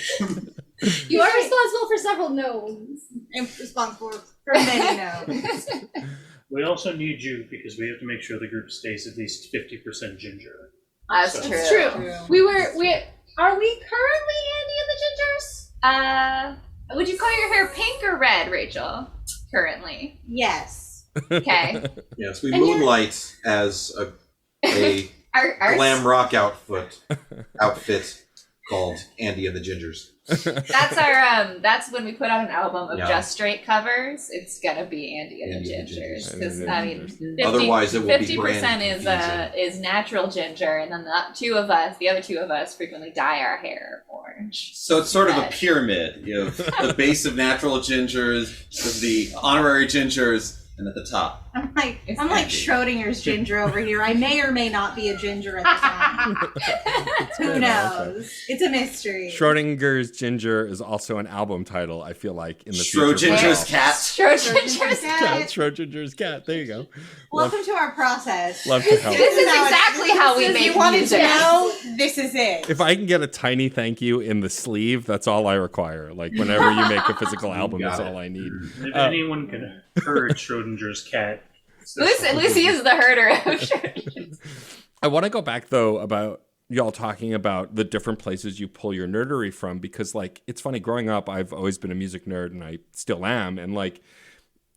You are responsible for several no's. I'm responsible for many no's. We also need you because we have to make sure the group stays at least 50% ginger. That's true. It's true. Are we currently Andy and the Gingers? Would you call your hair pink or red, Rachel? Currently. Yes. Okay. Yes, we moonlight as a Our glam rock outfit. called Andy and the Gingers. That's our that's when we put out an album of Yeah. just straight covers. It's gonna be Andy and Andy the and the Gingers, Gingers. because Andy I and mean, the 50, Otherwise, it will be 50% brand is natural ginger, and then the other two of us frequently dye our hair orange. So it's sort of a Red. pyramid. You have the base of natural gingers, with the honorary gingers, and at the top. I'm like It's I'm like empty. Schrodinger's ginger over here. I may or may not be a ginger at the time. Who knows? It's a mystery. Schrodinger's Ginger is also an album title, I feel like, in the future. Schrodinger's cat. Schrodinger's cat. Schrodinger's cat. There you go. Welcome to our process. Love to help. This is how it- exactly how we if make you wanted music. to know, this is it. If I can get a tiny thank you in the sleeve, that's all I require. Like, whenever you make a physical album, that's all I need. If anyone can herd Schrodinger's cat, it's this one. Lucy is the herder of Schrodinger's. I want to go back, though, about y'all talking about the different places you pull your nerdery from, because, like, it's funny. Growing up, I've always been a music nerd, and I still am. And, like,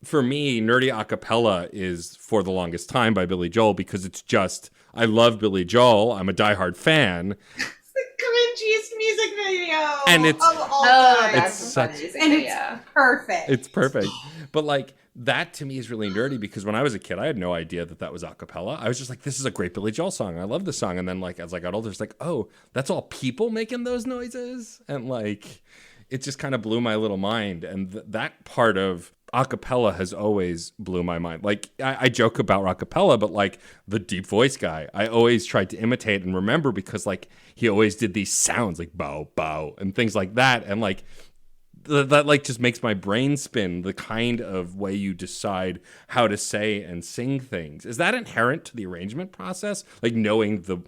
for me, Nerdy Acapella is For the Longest Time by Billy Joel, because it's just, I love Billy Joel. I'm a diehard fan. Cringiest music video And it's- of all Oh, time. that's It's a fun such- music and video. it's perfect. It's perfect. But, like, that to me is really nerdy, because when I was a kid, I had no idea that was a cappella. I was just like, this is a great Billy Joel song. I love this song. And then, like, as I got older, it's like, oh, that's all people making those noises? And, like, it just kind of blew my little mind. And that part of a cappella has always blew my mind. Like, I joke about a cappella, but, like, the deep voice guy, I always tried to imitate and remember, because, like, he always did these sounds like bow, bow, and things like that. And, like, that like just makes my brain spin, the kind of way you decide how to say and sing things. Is that inherent to the arrangement process? Like, knowing the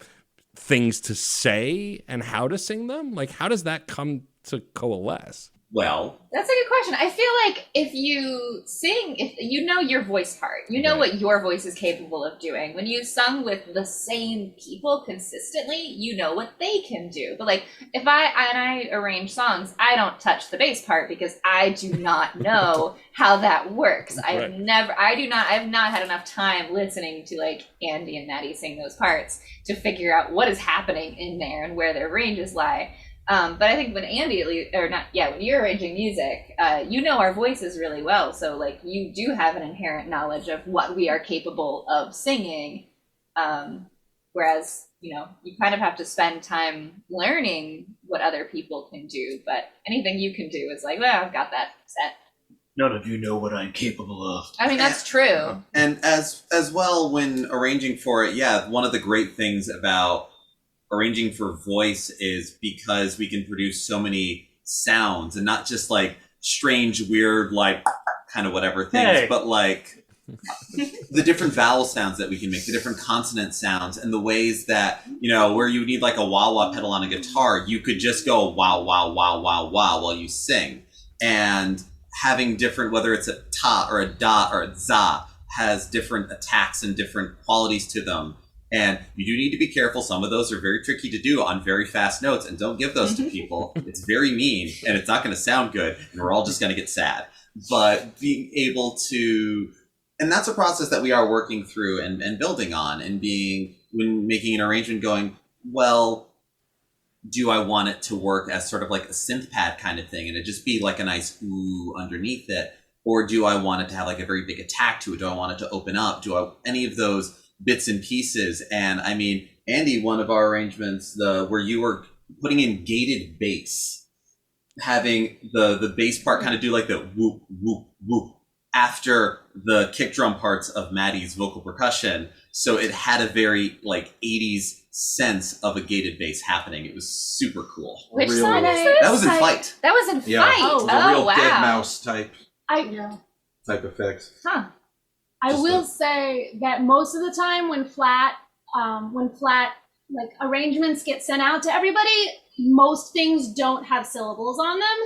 things to say and how to sing them? Like, how does that come to coalesce? Well, That's a good question. I feel like if you sing, if you know your voice part, you know Right. what your voice is capable of doing. When you sung with the same people consistently, you know what they can do. But like, if I arrange songs, I don't touch the bass part, because I do not know how that works. I have not had enough time listening to like Andy and Matty sing those parts to figure out what is happening in there and where their ranges lie. But I think when when you're arranging music, you know our voices really well. So like you do have an inherent knowledge of what we are capable of singing. Whereas, you kind of have to spend time learning what other people can do. But anything you can do is like, well, I've got that set. None of you know what I'm capable of. I mean, that's true. and as well, when arranging for it, yeah, one of the great things about arranging for voice is because we can produce so many sounds, and not just like strange, weird, like kind of whatever things, Hey. but like the different vowel sounds that we can make, the different consonant sounds, and the ways that, where you need like a wah-wah pedal on a guitar, you could just go wow, wow, wow, wow, wow while you sing. And having different, whether it's a ta or a da or a za, has different attacks and different qualities to them. And you do need to be careful. Some of those are very tricky to do on very fast notes, and don't give those to people. It's very mean, and it's not going to sound good, and we're all just going to get sad. But being able to, and that's a process that we are working through and building on, and when making an arrangement going, well, do I want it to work as sort of like a synth pad kind of thing, and it just be like a nice ooh underneath it? Or do I want it to have like a very big attack to it? Do I want it to open up? Any of those bits and pieces? And I mean, Andy, one of our arrangements, where you were putting in gated bass, having the bass part kind of do like the whoop, whoop, whoop after the kick drum parts of Matty's vocal percussion. So it had a very like 80s sense of a gated bass happening. It was super cool. Which Real- song is this? That was in Flight. That was in Yeah, Fight. Oh, the real wow. dead mouse type I effects. Huh. I Just will a- say that most of the time when flat like arrangements get sent out to everybody, most things don't have syllables on them.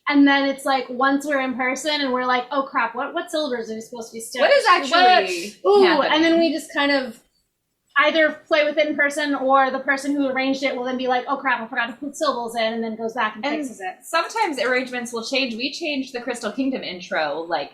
And then it's like once we're in person and we're like, oh crap, what syllables are we supposed to be studying? What is actually happening? And then we just kind of either play with it in person, or the person who arranged it will then be like, oh crap, I forgot to put syllables in, and then goes back and And fixes it. sometimes arrangements will change. We changed the Crystal Kingdom intro like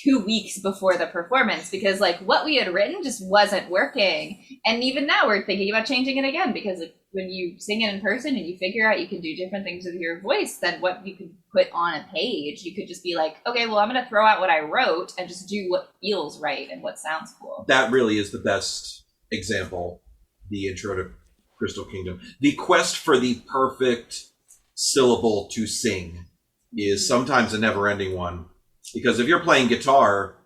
2 weeks before the performance, because like what we had written just wasn't working. And even now we're thinking about changing it again, because when you sing it in person and you figure out you can do different things with your voice than what you could put on a page, you could just be like, okay, well, I'm going to throw out what I wrote and just do what feels right and what sounds cool. That really is the best example, the intro to Crystal Kingdom. The quest for the perfect syllable to sing is sometimes a never-ending one. Because if you're playing guitar,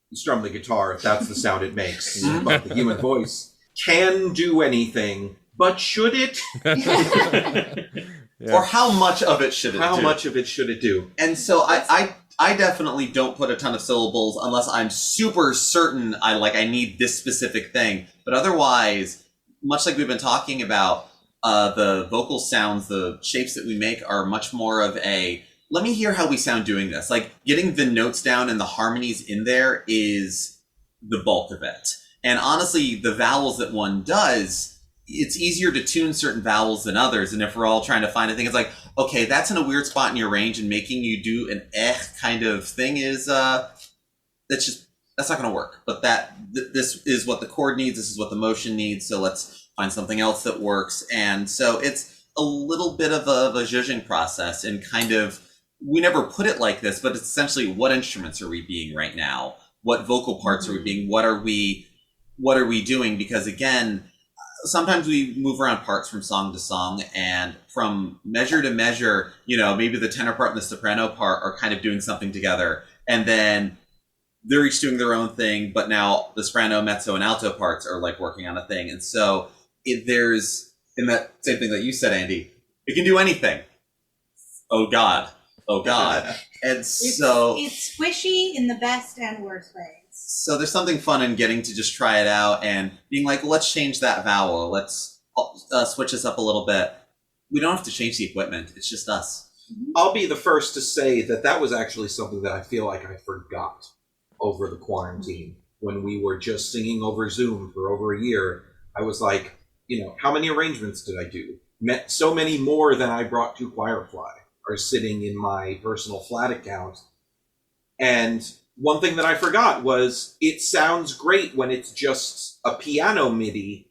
you strum the guitar if that's the sound it makes. But the human voice can do anything, but should it? Yeah. Or how much of it should it do? How much of it should it do? And so I definitely don't put a ton of syllables unless I'm super certain I need this specific thing. But otherwise, much like we've been talking about, the vocal sounds, the shapes that we make are much more of a, let me hear how we sound doing this. Like getting the notes down and the harmonies in there is the bulk of it. And honestly, the vowels that one does, it's easier to tune certain vowels than others. And if we're all trying to find a thing, it's like, okay, that's in a weird spot in your range, and making you do an kind of thing is, that's not going to work. But this is what the chord needs. This is what the motion needs. So let's find something else that works. And so it's a little bit of a zhuzhing process, and kind of, we never put it like this, but it's essentially, what instruments are we being right now? What vocal parts are we being? What are we doing? Because again, sometimes we move around parts from song to song, and from measure to measure, maybe the tenor part and the soprano part are kind of doing something together. And then they're each doing their own thing, but now the soprano, mezzo, and alto parts are like working on a thing. And so there's, in that same thing that you said, Andy, it can do anything. Oh God. And so it's squishy in the best and worst ways. So there's something fun in getting to just try it out and being like, let's change that vowel. Let's switch this up a little bit. We don't have to change the equipment. It's just us. I'll be the first to say that was actually something that I feel like I forgot over the quarantine. When we were just singing over Zoom for over a year, I was like, how many arrangements did I do? So many more than I brought to Choirfly are sitting in my personal flat account. And one thing that I forgot was, it sounds great when it's just a piano MIDI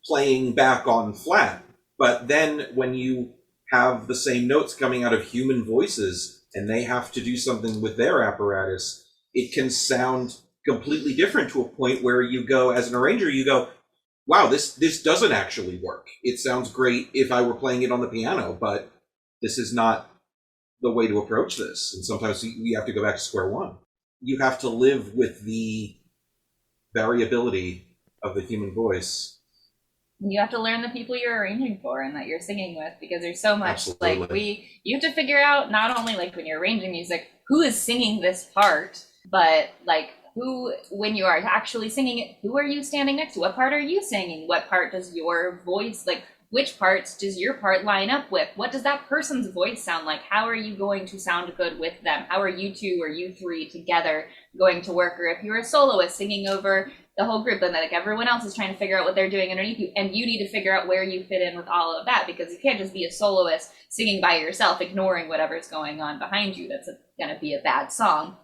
playing back on flat. But then when you have the same notes coming out of human voices and they have to do something with their apparatus, it can sound completely different, to a point where you go, as an arranger, you go, wow, this doesn't actually work. It sounds great if I were playing it on the piano, but this is not the way to approach this. And sometimes we have to go back to square one. You have to live with the variability of the human voice. You have to learn the people you're arranging for and that you're singing with, because there's so much. Absolutely. You have to figure out, not only like when you're arranging music, who is singing this part, but like who, when you are actually singing it, who are you standing next to? What part are you singing? What part does your voice, like which parts does your part line up with? What does that person's voice sound like? How are you going to sound good with them? How are you two or you three together going to work? Or if you're a soloist singing over the whole group, and like everyone else is trying to figure out what they're doing underneath you, and you need to figure out where you fit in with all of that, because you can't just be a soloist singing by yourself, ignoring whatever's going on behind you. That's going to be a bad song.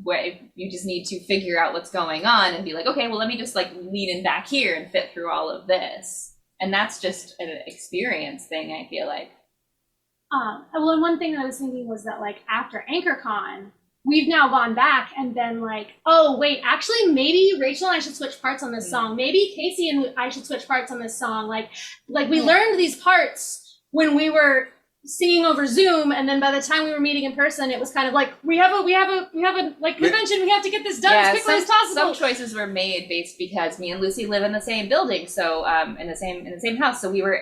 Where you just need to figure out what's going on and be like, okay, well, let me just like lean in back here and fit through all of this. And that's just an experience thing, I feel like. Well, and one thing I was thinking was that, like, after AnchorCon, we've now gone back and been like, oh, wait, actually, maybe Rachel and I should switch parts on this song. Maybe Caisey and I should switch parts on this song. Like we learned these parts when we were singing over Zoom, and then by the time we were meeting in person, it was kind of like, we have a like convention, we have to get this done as quickly as possible. Some choices were made based because me and Luci live in the same building, so in the same house. So we were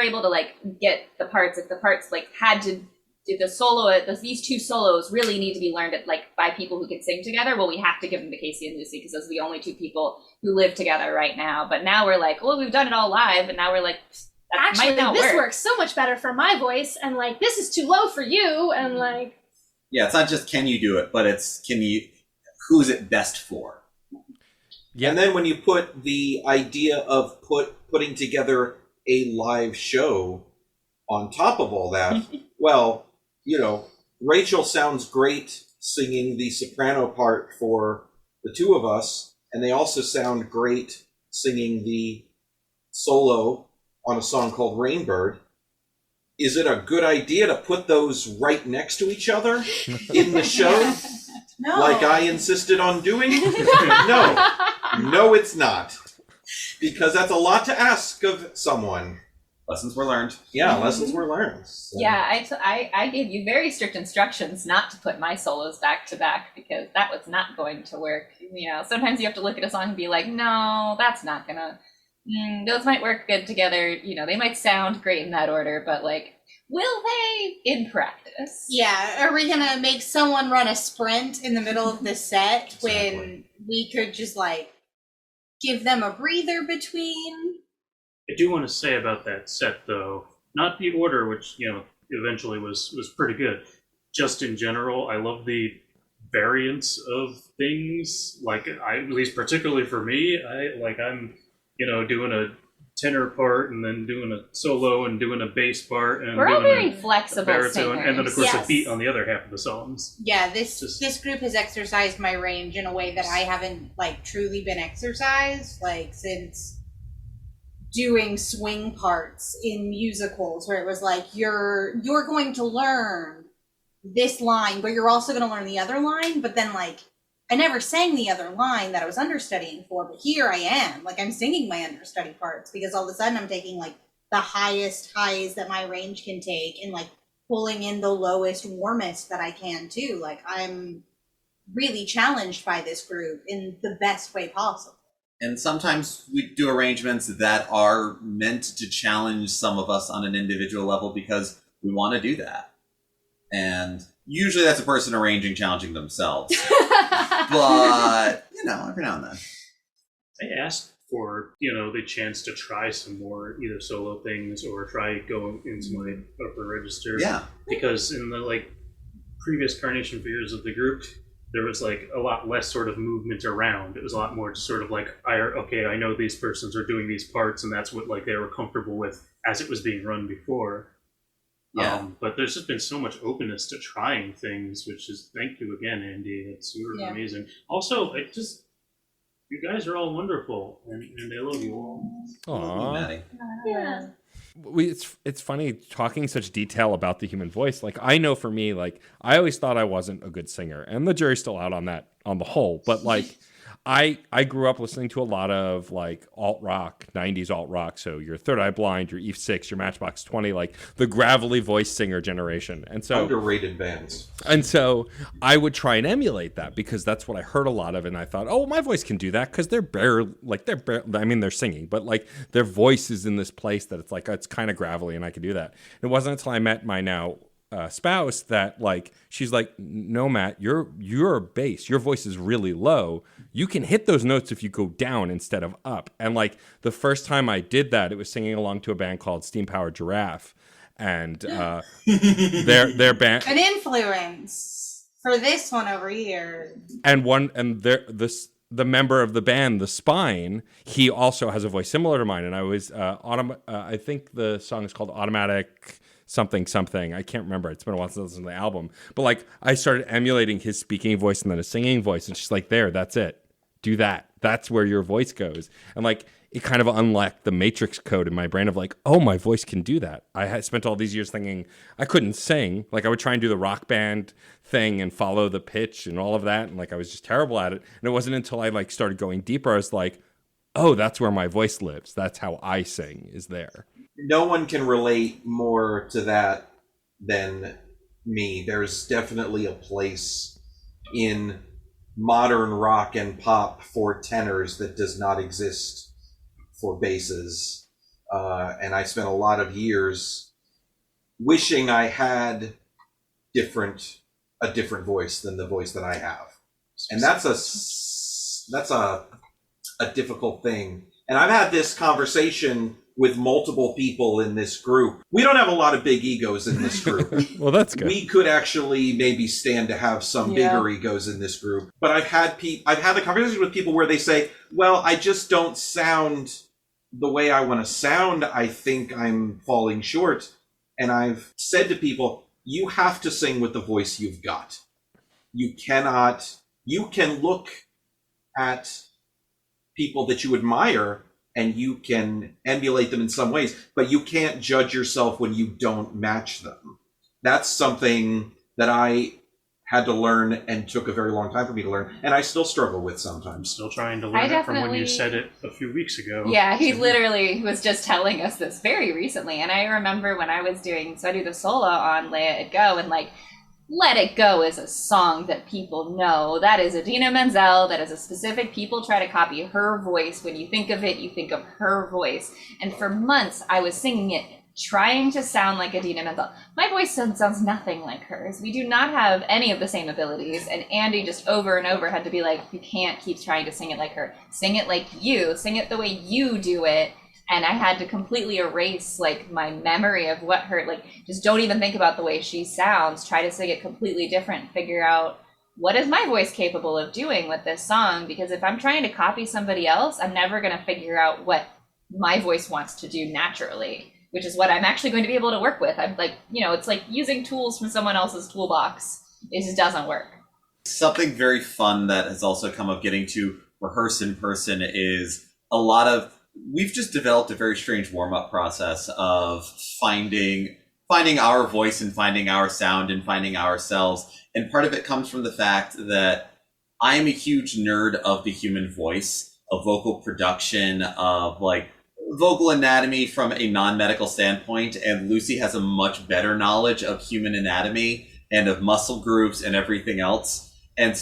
able to like get the parts, if the parts like had to, if the solo, these two solos really need to be learned at like by people who can sing together. Well, we have to give them to Caisey and Luci, because those are the only two people who live together right now. But now we're like, well, we've done it all live, and now we're like, actually, this works so much better for my voice, and like this is too low for you, and like, yeah, it's not just can you do it, but it's who's it best for. Yeah. And then when you put the idea of putting together a live show on top of all that, well, Rachel sounds great singing the soprano part for the two of us, and they also sound great singing the solo on a song called Rainbird. Is it a good idea to put those right next to each other in the show? No. Like I insisted on doing? No, it's not. Because that's a lot to ask of someone. Lessons were learned. Yeah, lessons were learned. So. Yeah, I gave you very strict instructions not to put my solos back to back because that was not going to work. You know, sometimes you have to look at a song and be like, no, that's not gonna. Those might work good together. You know, they might sound great in that order, but like, will they in practice? Yeah, are we gonna make someone run a sprint in the middle of the set when we could just like give them a breather between? I do want to say about that set, though, not the order, which, you know, eventually was pretty good. Just in general, I love the variance of things. Like, at least particularly for me, I'm, you know, doing a tenor part and then doing a solo and doing a bass part and We're all doing very a flexible baritone, singers. and then of course Yes. a beat on the other half of the songs. Yeah, this group has exercised my range in a way that I haven't like truly been exercised like since doing swing parts in musicals, where it was like you're going to learn this line, but you're also going to learn the other line. But then like I never sang the other line that I was understudying for, but here I am, like I'm singing my understudy parts because all of a sudden I'm taking like the highest highs that my range can take and like pulling in the lowest warmest that I can too. Like I'm really challenged by this group in the best way possible. And sometimes we do arrangements that are meant to challenge some of us on an individual level because we want to do that. And usually that's a person arranging, challenging themselves. But, you know, every now and then. I asked for, you know, the chance to try some more either solo things or try going into my upper register. Yeah. Because in the like previous Carnation Fears of the group, there was like a lot less sort of movement around. It was a lot more just sort of like, I know these persons are doing these parts and that's what like they were comfortable with as it was being run before. Yeah. But there's just been so much openness to trying things, which is, thank you again, Andy. It's super amazing. Also, you guys are all wonderful, and I love you all. Aww. Matty. Yeah. It's funny talking such detail about the human voice. Like I know for me, like I always thought I wasn't a good singer, and the jury's still out on that on the whole. But like I grew up listening to a lot of like alt rock, 90s alt rock. So your Third Eye Blind, your Eve 6, your Matchbox 20, like the gravelly voice singer generation. And so Underrated bands. And so I would try and emulate that because that's what I heard a lot of. And I thought, oh, my voice can do that because they're singing, but like their voice is in this place that it's like, it's kind of gravelly and I can do that. It wasn't until I met my now spouse that like, she's like, no, Matt, you're a bass. Your voice is really low. You can hit those notes if you go down instead of up. And like the first time I did that, it was singing along to a band called Steam Powered Giraffe. And their band, An influence for this one over here. The member of the band, the Spine, he also has a voice similar to mine. And I was I think the song is called Automatic something. I can't remember. It's been a while since I listened to the album. But like I started emulating his speaking voice and then a singing voice, and she's like, "There, that's it. Do that. That's where your voice goes." And like it kind of unlocked the matrix code in my brain of like, oh, my voice can do that. I had spent all these years thinking I couldn't sing. Like I would try and do the rock band thing and follow the pitch and all of that. And like I was just terrible at it. And it wasn't until I like started going deeper, I was like, oh, that's where my voice lives. That's how I sing, is there. No one can relate more to that than me. There's definitely a place in modern rock and pop for tenors that does not exist for basses. And I spent a lot of years wishing I had a different voice than the voice that I have. And that's a difficult thing. And I've had this conversation with multiple people in this group. We don't have a lot of big egos in this group. Well, that's good. We could actually maybe stand to have some bigger egos in this group. But I've had the conversation with people where they say, well, I just don't sound the way I want to sound. I think I'm falling short. And I've said to people, you have to sing with the voice you've got. you can look at people that you admire and you can emulate them in some ways, but you can't judge yourself when you don't match them. That's something that I had to learn and took a very long time for me to learn, and I still struggle with I'm sometimes. still trying to learn it from when you said it a few weeks ago. Yeah, he literally was just telling us this very recently. And I remember when I was so I do the solo on Let It Go, and like, Let It Go is a song that people know. That is Idina Menzel. That is a specific, people try to copy her voice. When you think of it, you think of her voice. And for months, I was singing it, trying to sound like Idina Menzel. My voice sounds nothing like hers. We do not have any of the same abilities. And Andy just over and over had to be like, you can't keep trying to sing it like her. Sing it like you. Sing it the way you do it. And I had to completely erase like my memory of what her, like, just don't even think about the way she sounds. Try to sing it completely different. Figure out, what is my voice capable of doing with this song? Because if I'm trying to copy somebody else, I'm never going to figure out what my voice wants to do naturally, which is what I'm actually going to be able to work with. I'm like, it's like using tools from someone else's toolbox. It just doesn't work. Something very fun that has also come of getting to rehearse in person is we've just developed a very strange warm-up process of finding our voice and finding our sound and finding ourselves. And part of it comes from the fact that I am a huge nerd of the human voice, of vocal production, of like vocal anatomy from a non-medical standpoint, and Luci has a much better knowledge of human anatomy and of muscle groups and everything else. And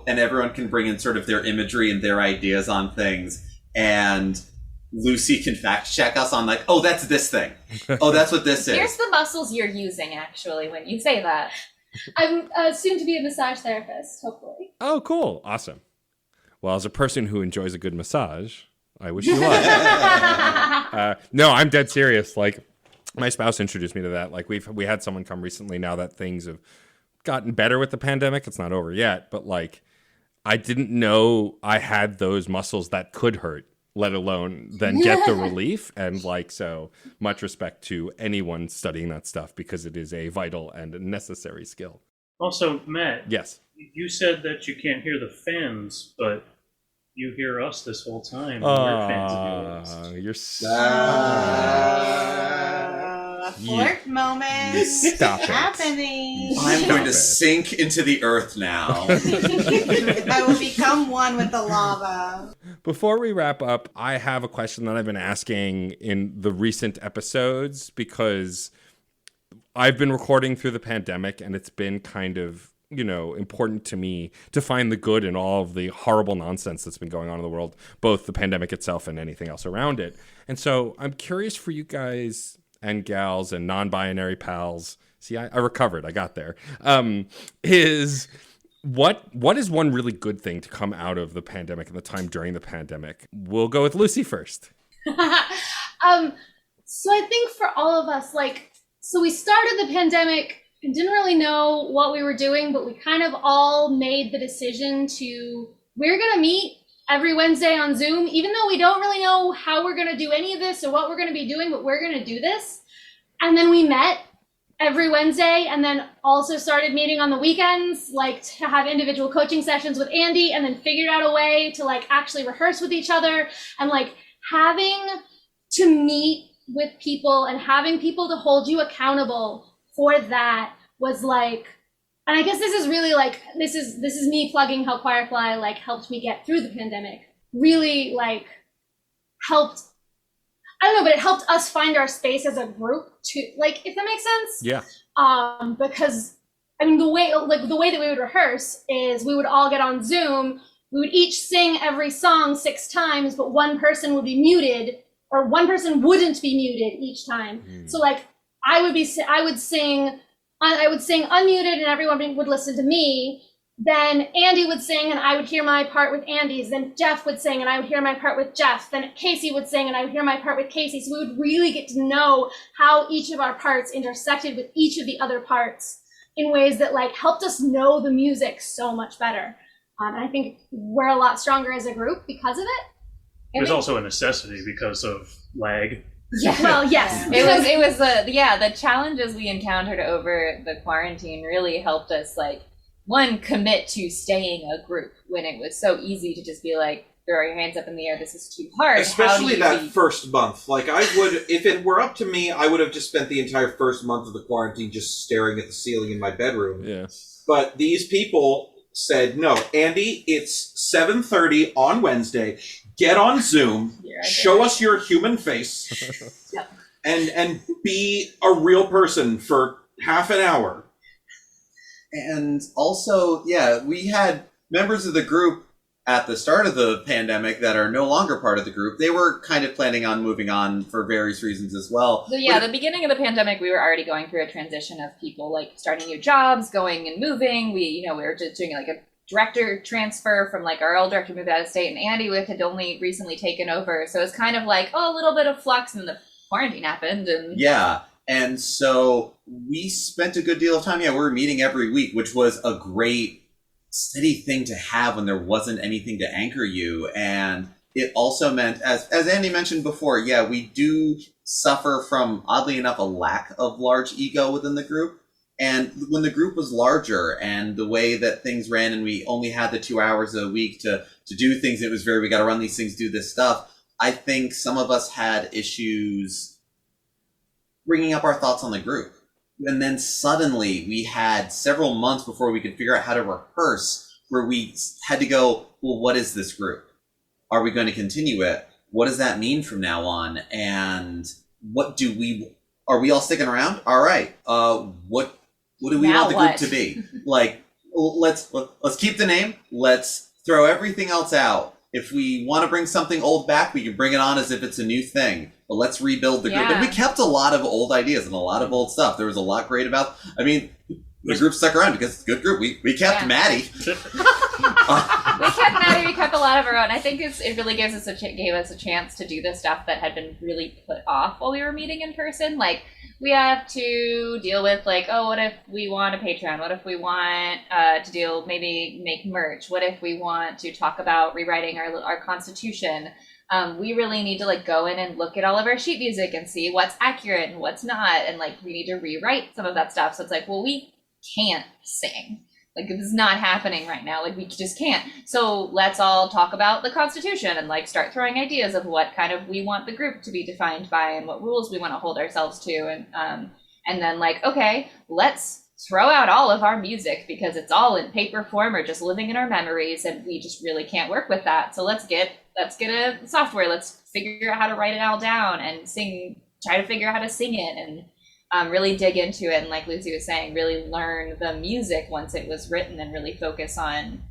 everyone can bring in sort of their imagery and their ideas on things, and Luci can fact check us on like, oh, that's this thing. Oh, that's what this is. Here's the muscles you're using, actually, when you say that. I'm soon to be a massage therapist, hopefully. Oh, cool. Awesome. Well, as a person who enjoys a good massage, I wish you luck. No, I'm dead serious. Like, my spouse introduced me to that. Like, we had someone come recently now that things have gotten better with the pandemic. It's not over yet, but like, I didn't know I had those muscles that could hurt, let alone then get the relief. And like, so much respect to anyone studying that stuff, because it is a vital and necessary skill. Also, Matt. Yes. You said that you can't hear the fans, but you hear us this whole time. We're fans of yours. You're so... Flirt moment. Stop it. Happening. I'm going to sink into the earth now. I will become one with the lava. Before we wrap up, I have a question that I've been asking in the recent episodes, because I've been recording through the pandemic, and it's been kind of, important to me to find the good in all of the horrible nonsense that's been going on in the world, both the pandemic itself and anything else around it. And so I'm curious for you guys and gals and non-binary pals. See, I recovered. I got there. Is what is one really good thing to come out of the pandemic and the time during the pandemic? We'll go with Luci first. So I think for all of us, so we started the pandemic and didn't really know what we were doing, but we kind of all made the decision we're going to meet every Wednesday on Zoom, even though we don't really know how we're going to do any of this or what we're going to be doing, but we're going to do this. And then we met every Wednesday, and then also started meeting on the weekends, to have individual coaching sessions with Andy, and then figured out a way to actually rehearse with each other, and having to meet with people and having people to hold you accountable for that was and I guess this is really this is me plugging how Choirfly helped me get through the pandemic. Really helped, I don't know, but it helped us find our space as a group too, if that makes sense. Yeah. Because I mean the way that we would rehearse is we would all get on Zoom, we would each sing every song 6 times, but one person would be muted, or one person wouldn't be muted each time. So I would sing unmuted and everyone would listen to me. Then Andy would sing and I would hear my part with Andy's. Then Geoff would sing and I would hear my part with Geoff. Then Caisey would sing and I would hear my part with Caisey. So we would really get to know how each of our parts intersected with each of the other parts in ways that helped us know the music so much better. And I think we're a lot stronger as a group because of it. There's also a necessity because of lag. Yeah. Well, yes. It was the challenges we encountered over the quarantine really helped us one, commit to staying a group when it was so easy to just be like, throw your hands up in the air, this is too hard. Especially that first month. Like, I would, if it were up to me, I would have just spent the entire first month of the quarantine just staring at the ceiling in my bedroom. Yeah. But these people said, no, Andy, it's 7:30 on Wednesday. Get on Zoom, show us your human face, Yep. and be a real person for half an hour. And also, yeah, we had members of the group at the start of the pandemic that are no longer part of the group. They were kind of planning on moving on for various reasons as well. So yeah, the beginning of the pandemic, we were already going through a transition of people like starting new jobs, going and moving. We were just doing like a director transfer from like our old director moved out of state, and Andy had only recently taken over. So it's kind of like, a little bit of flux, and the quarantine happened. And yeah. And so we spent a good deal of time. Yeah, we were meeting every week, which was a great steady thing to have when there wasn't anything to anchor you. And it also meant, as Andy mentioned before, yeah, we do suffer from, oddly enough, a lack of large ego within the group. And when the group was larger and the way that things ran, and we only had the 2 hours a week to do things, it was we got to run these things, do this stuff. I think some of us had issues bringing up our thoughts on the group. And then suddenly we had several months before we could figure out how to rehearse, where we had to go, well, what is this group? Are we going to continue it? What does that mean from now on? And are we all sticking around? All right. What do we want the group to be? Like, let's keep the name. Let's throw everything else out. If we want to bring something old back, we can bring it on as if it's a new thing. But let's rebuild the group. And we kept a lot of old ideas and a lot of old stuff. There was a lot great about. I mean, the group stuck around because it's a good group. We kept Matty. We kept Matty. We kept a lot of our own. I think it really gave us a chance to do the stuff that had been really put off while we were meeting in person. Like, we have to deal with like, what if we want a Patreon? What if we want to maybe make merch? What if we want to talk about rewriting our Constitution? We really need to like go in and look at all of our sheet music and see what's accurate and what's not. And like, we need to rewrite some of that stuff. So it's like, well, we can't sing. Like, this is not happening right now. Like, we just can't. So let's all talk about the Constitution and like start throwing ideas of what kind of we want the group to be defined by and what rules we want to hold ourselves to. And then like, okay, let's throw out all of our music because it's all in paper form or just living in our memories, and we just really can't work with that. So let's get a software. Let's figure out how to write it all down and try to figure out how to sing it, and really dig into it. And like Luci was saying, really learn the music once it was written and really focus on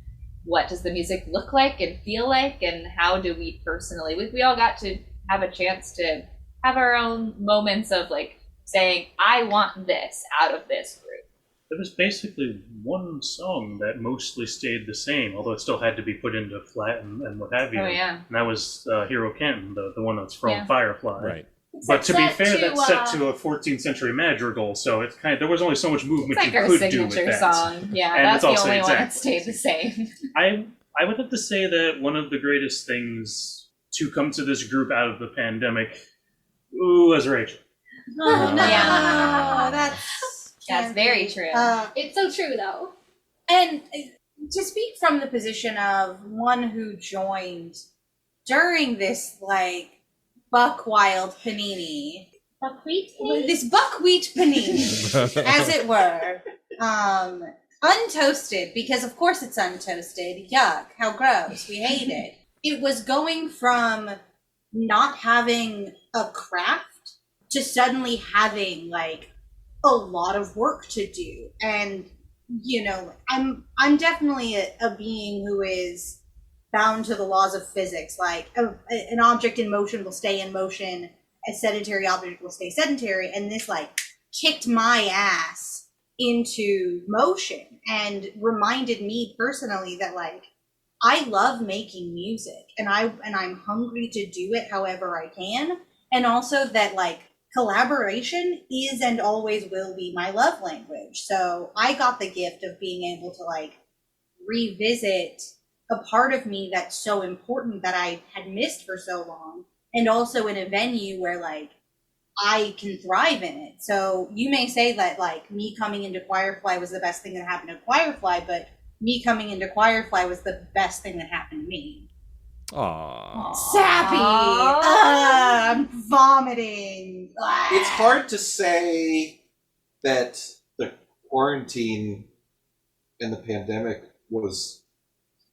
what does the music look like and feel like, and how do we personally, we all got to have a chance to have our own moments of like saying, I want this out of this group. There was basically one song that mostly stayed the same, although it still had to be put into flat and what have you. Oh, yeah. And that was Hero Canton, the one that's from Firefly. Right. But to be fair, that's set to a 14th century madrigal, so it's there was only so much movement it's like you our could do with signature that. song. Yeah, And that's the it's also only one that stayed the same. I would have to say that one of the greatest things to come to this group out of the pandemic was Rachel. Oh, no, Yeah. that's very true. It's so true, though. And to speak from the position of one who joined during this like buck wild panini, Buckwheat? this buckwheat panini, as it were, untoasted, because of course it's untoasted. Yuck, how gross, we hate it. It was going from not having a craft to suddenly having like a lot of work to do. And I'm definitely a being who is bound to the laws of physics. Like an object in motion will stay in motion, a sedentary object will stay sedentary, and this like kicked my ass into motion and reminded me personally that like I love making music, and I'm hungry to do it however I can, and also that like collaboration is and always will be my love language. So I got the gift of being able to like revisit a part of me that's so important that I had missed for so long, and also in a venue where like I can thrive in it. So you may say that like me coming into Choirfly was the best thing that happened to Choirfly, but me coming into Choirfly was the best thing that happened to me. Aww. Sappy. I'm vomiting. It's hard to say that the quarantine and the pandemic was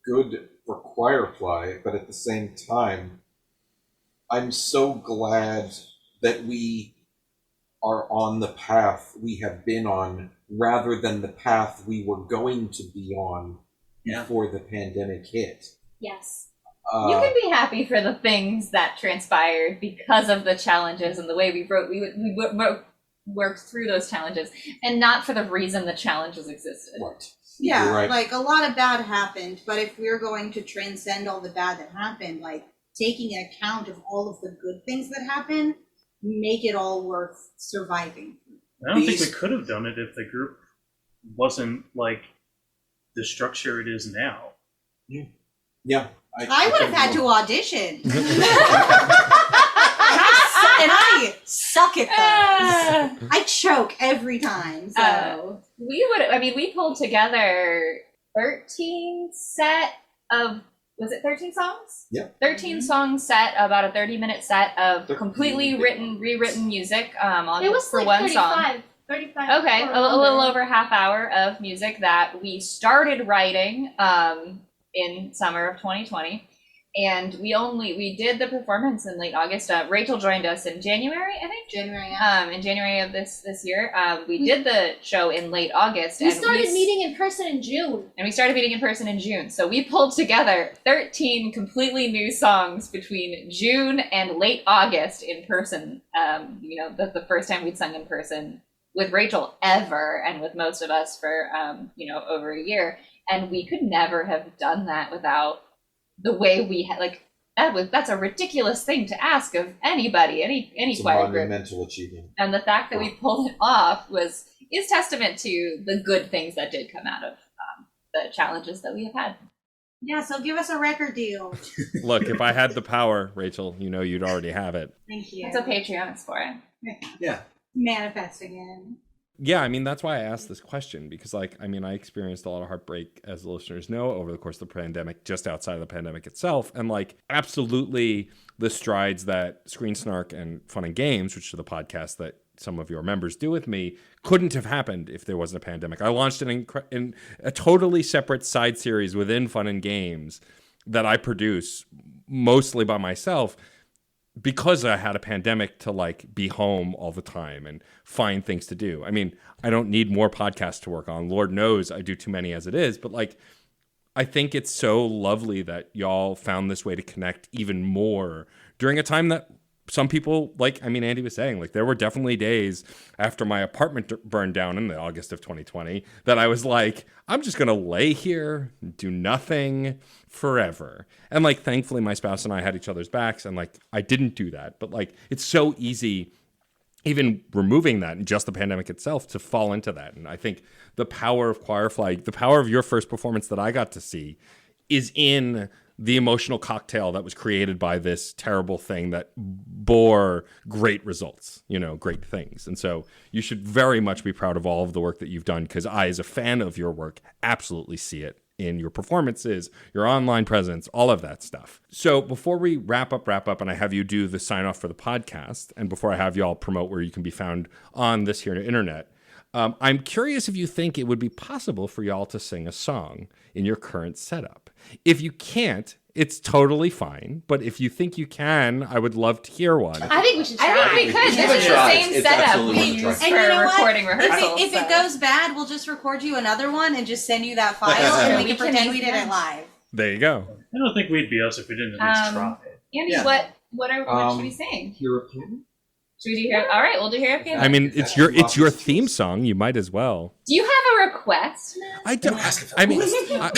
good for Choirfly, but at the same time, I'm so glad that we are on the path we have been on rather than the path we were going to be on before the pandemic hit. Yes. You can be happy for the things that transpired because of the challenges and the way we worked through those challenges, and not for the reason the challenges existed. Right. Yeah, You're right. like a lot of bad happened, but if we're going to transcend all the bad that happened, like taking account of all of the good things that happened, make it all worth surviving. I don't think we could have done it if the group wasn't like the structure it is now. Yeah. I would have had to audition. and I suck at those. I choke every time. So we pulled together 13 songs? Yeah. 13 songs set, about a 30-minute set of completely rewritten music It was for like one 35. song. 35. Okay, a little over half hour of music that we started writing in summer of 2020, and we did the performance in late August. Rachel joined us in January, I think. January. Yeah. In January of this year, we did the show in late August. We started meeting in person in June. And we started meeting in person in June. So we pulled together 13 completely new songs between June and late August in person. The first time we'd sung in person with Rachel ever, and with most of us for over a year. And we could never have done that without the way we had, like, that's a ridiculous thing to ask of anybody, any it's choir a group. monumental achievement. And the fact that we pulled it off is testament to the good things that did come out of the challenges that we have had. Yeah, so give us a record deal. Look, if I had the power, Rachel, you'd already have it. Thank you. That's what Patreon is for. Yeah. Manifesting it. Yeah, that's why I asked this question, because I experienced a lot of heartbreak, as the listeners know, over the course of the pandemic, just outside of the pandemic itself. And absolutely the strides that Screen Snark and Fun and Games, which are the podcast that some of your members do with me, couldn't have happened if there wasn't a pandemic. I launched in a totally separate side series within Fun and Games that I produce mostly by myself, because I had a pandemic to be home all the time and find things to do. I don't need more podcasts to work on. Lord knows I do too many as it is. But I think it's so lovely that y'all found this way to connect even more during a time that some people, Andy was saying, there were definitely days after my apartment burned down in the August of 2020 that I was I'm just going to lay here, do nothing forever. And thankfully my spouse and I had each other's backs, and I didn't do that. But it's so easy, even removing that and just the pandemic itself, to fall into that. And I think the power of Choirfly, the power of your first performance that I got to see, is in the emotional cocktail that was created by this terrible thing that bore great results, great things. And so you should very much be proud of all of the work that you've done, because I, as a fan of your work, absolutely see it in your performances, your online presence, all of that stuff. So before we wrap up, and I have you do the sign off for the podcast, and before I have you all promote where you can be found on this here internet, I'm curious if you think it would be possible for y'all to sing a song in your current setup. If you can't, it's totally fine. But if you think you can, I would love to hear one. I think we should try. I think we could. This is the same setup we use for recording rehearsals. If it goes bad, we'll just record you another one and just send you that file, and we can pretend we did it live. There you go. I don't think we'd be us if we didn't at least try. Andy, what should we sing? European? Should we do Hero? All right, we'll do Hero Piano. It's your theme song. You might as well. Do you have a request? I don't. I'm instructed to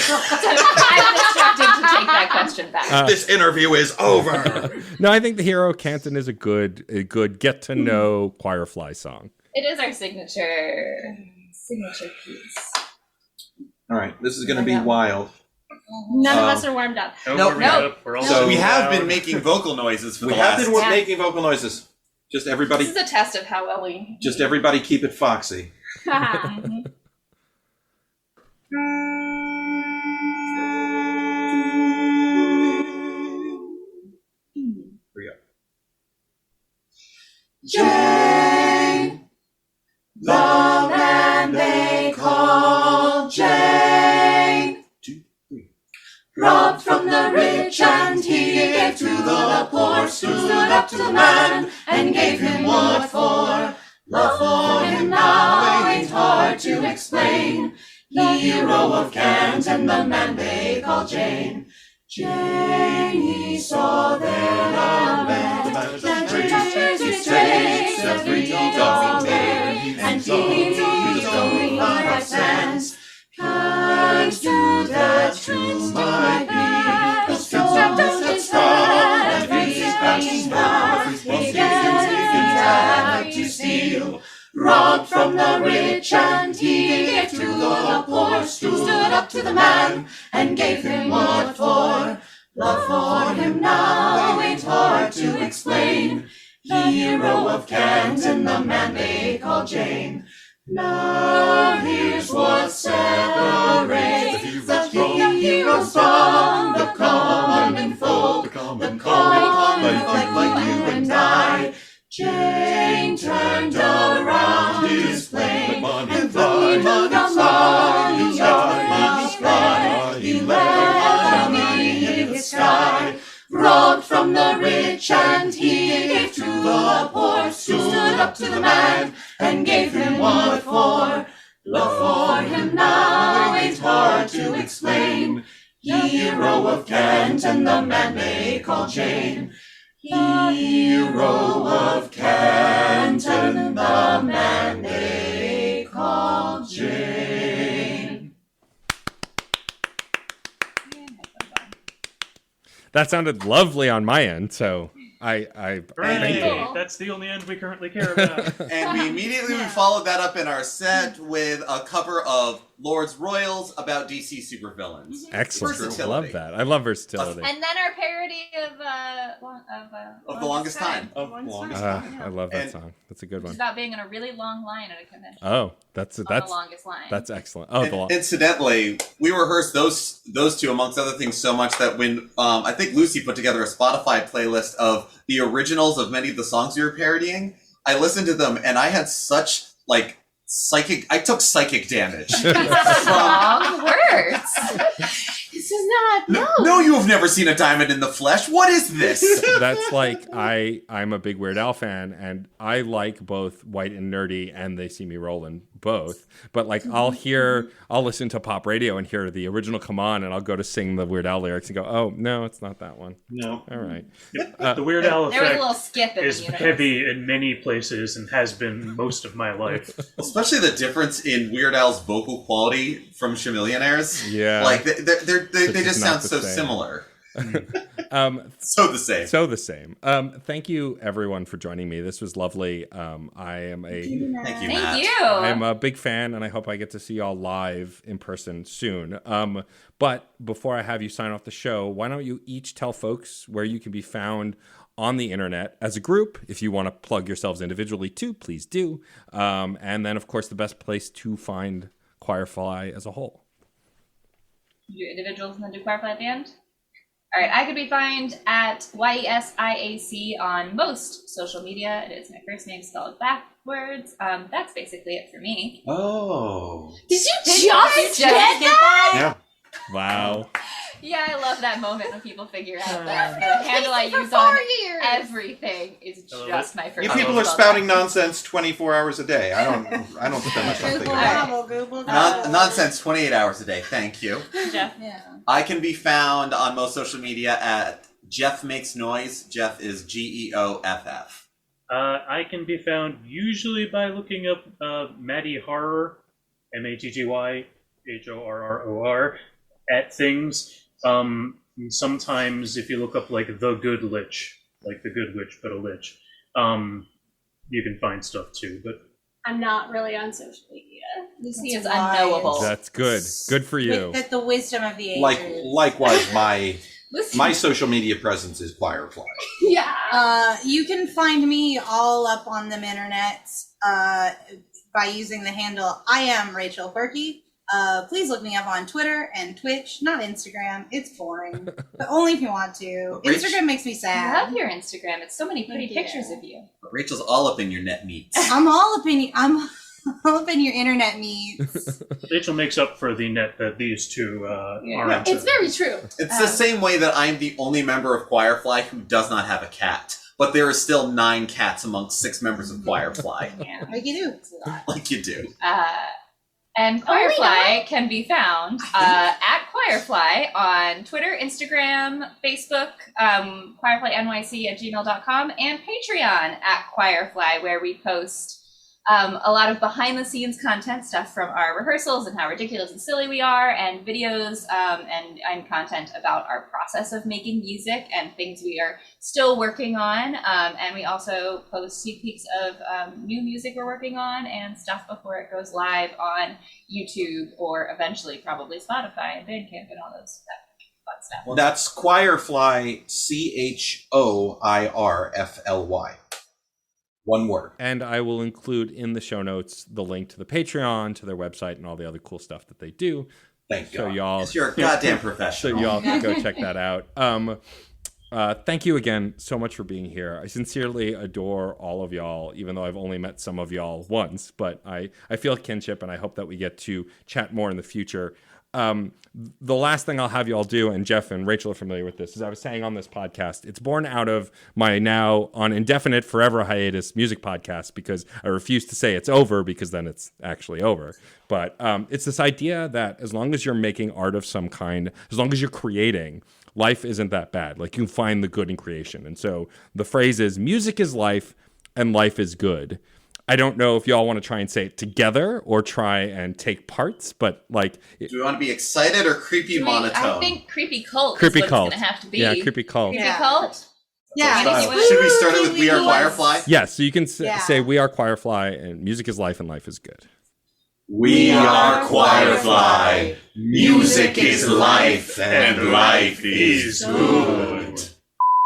take that question back. This interview is over. No, I think the Hero Canton is a good get to know Choirfly song. It is our signature piece. All right, this is going to be wild. None of us are warmed up. Nope. We're all So we have loud. been making vocal noises for We the have last. been making vocal noises. Just everybody, This is a test of how well we. just everybody keep it foxy. Mhm. Here we go. Jane, the man they call Jane, 2, 3. robbed from the rich and he gave to the poor, stood up to the man and gave him what for. Love for him now ain't hard to explain. Hero of Kent and the man they call Jane. Jane, he saw there a man that traced his trace every day, and he only by sense can't do that truth might be. The stone that star every passing bar, he had to steal. Robbed from the rich and he gave to the poor, stood up to the man and gave him what for. Love for him now ain't hard to explain. Hero of Kent and the man they call Jane. Now here's what separates the heroes from the common folk, the common like you and I. Jane turned around his plane and flew to the money sky. He let money in the sky. Robbed from the rich and he gave to the poor, stood up to the man and gave him what for. Love for him now ain't hard to explain. Hero of Kent and the man they call Jane. Hero of Kent and the man they call Jane. That sounded lovely on my end, so I thank Hooray! you. That's the only end we currently care about. And we immediately followed that up in our set with a cover of Lord's Royals about DC supervillains. Excellent. I Versatility. love that. I love versatility. And then our parody Of The Longest Time. Of Longest I love that And- song. That's a good It's one. about being in a really long line at a convention. Oh, that's On that's the longest line. that's excellent. Oh, the long. Incidentally, we rehearsed those two amongst other things so much that when I think Luci put together a Spotify playlist of the originals of many of the songs we were parodying, I listened to them and I had such I took psychic damage. Wrong words. This is not. No, you have never seen a diamond in the flesh. What is this? That's like I'm a big Weird Al fan, and I like both White and Nerdy, and They See Me Rollin' both. But like I'll listen to pop radio and hear the original come on, and I'll go to sing the Weird Al lyrics and go, oh no, it's not that one. No. All right. The Weird Al There was a effect little skip in is the universe. heavy in many places and has been most of my life. Especially the difference in Weird Al's vocal quality from Chamillionaires. Yeah. Like they This just is not sound the so same. similar. So the same. So the same. Thank you everyone for joining me. This was lovely. I am Thank you, Matt. Thank you. I'm a big fan, and I hope I get to see y'all live in person soon. But before I have you sign off the show, why don't you each tell folks where you can be found on the internet as a group? If you want to plug yourselves individually too, please do. And then, of course, the best place to find Choirfly as a whole. You do individuals and then do Choirfly at the end? All right, I could be found at YESIAC on most social media. It is my first name spelled backwards. That's basically it for me. Oh. Did you Did just you get just that? Yeah. Wow. Yeah, I love that moment when people figure out that the handle I use For on 4 years. everything is just my first You name. people are spelled spouting backwards. nonsense 24 hours a day. I don't spend much time thinking about it. Nonsense 28 hours a day. Thank you. Jeff. Yeah. I can be found on most social media at Geoff Makes Noise. Geoff is GEOFF. I can be found usually by looking up Matty Horror, MATTYHORROR, at things. Sometimes if you look up like The Good Lich, like The Good Witch, but a lich, you can find stuff too. But I'm not really on social media. Lucy is That's unknowable. That's good. Good for you. With the wisdom of the ages. Likewise, my My social media presence is Choirfly. Yeah. You can find me all up on them internets by using the handle I am Rachel Berkey. Please look me up on Twitter and Twitch, not Instagram. It's boring, but only if you want to. Instagram makes me I sad. love your Instagram. It's so many pretty pictures of you. Rachel's all up in your net meats. I'm all up in your internet meets. Rachel makes up for the net that these two are into. It's very true. It's the same way that I'm the only member of Choirfly who does not have a cat. But there are still 9 cats amongst 6 members of Choirfly. Yeah. Like you do. Like you do. And Only Choirfly can be found at Choirfly on Twitter, Instagram, Facebook, choirflynyc@gmail.com, and Patreon at Choirfly, where we post a lot of behind-the-scenes content stuff from our rehearsals and how ridiculous and silly we are, and videos and content about our process of making music and things we are still working on. And we also post sneak peeks of new music we're working on and stuff before it goes live on YouTube or eventually probably Spotify and Bandcamp and all those fun stuff. Well, that's Choirfly, CHOIRFLY. One word. And I will include in the show notes the link to the Patreon, to their website, and all the other cool stuff that they do. Thank So God. y'all, You're a goddamn professional. so y'all can go check that out. Thank you again so much for being here. I sincerely adore all of y'all, even though I've only met some of y'all once. But I feel kinship, and I hope that we get to chat more in the future. The last thing I'll have you all do, and Geoff and Rachel are familiar with this, as I was saying on this podcast, it's born out of my now on indefinite forever hiatus music podcast, because I refuse to say it's over, because then it's actually over. But it's this idea that as long as you're making art of some kind, as long as you're creating, life isn't that bad. Like, you can find the good in creation. And so the phrase is, music is life and life is good. I don't know if y'all want to try and say it together or try and take parts, but like... Do we want to be excited or creepy monotone? I think creepy cult Creepy is what cult. it's going to have to be. Yeah, creepy cult. Creepy Yeah. cult? Yeah. Should we start it with We Are Choirfly? Yes, so you can Yeah. say we are Choirfly, and music is life and life is good. We are Choirfly. Music is life and life is good.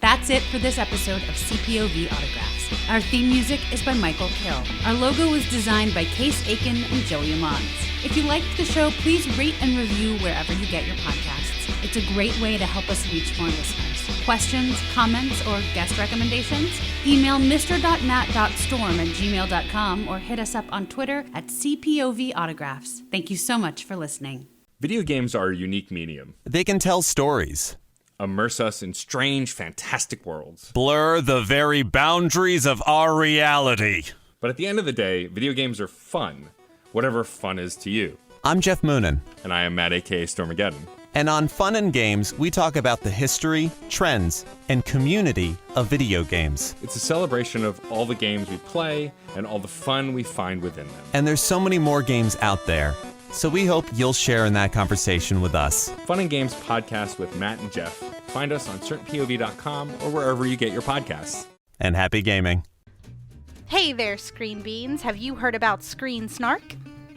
That's it for this episode of CPOV Autographs. Our theme music is by Michael Kill. Our logo was designed by Case Aiken and Joey Amons. If you liked the show, please rate and review wherever you get your podcasts. It's a great way to help us reach more listeners. Questions, comments, or guest recommendations? Email mr.nat.storm@gmail.com or hit us up on Twitter at CPOV Autographs. Thank you so much for listening. Video games are a unique medium. They can tell stories, Immerse us in strange, fantastic worlds. blur the very boundaries of our reality. But at the end of the day, video games are fun, whatever fun is to you. I'm Jeff Moonen, And I am Matt, aka Stormageddon. and on Fun and Games, we talk about the history, trends, and community of video games. It's a celebration of all the games we play and all the fun we find within them. And there's so many more games out there, so we hope you'll share in that conversation with us. Fun and Games podcast with Matt and Geoff. Find us on certainpov.com or wherever you get your podcasts. And happy gaming. Hey there, Screen Beans. Have you heard about Screen Snark?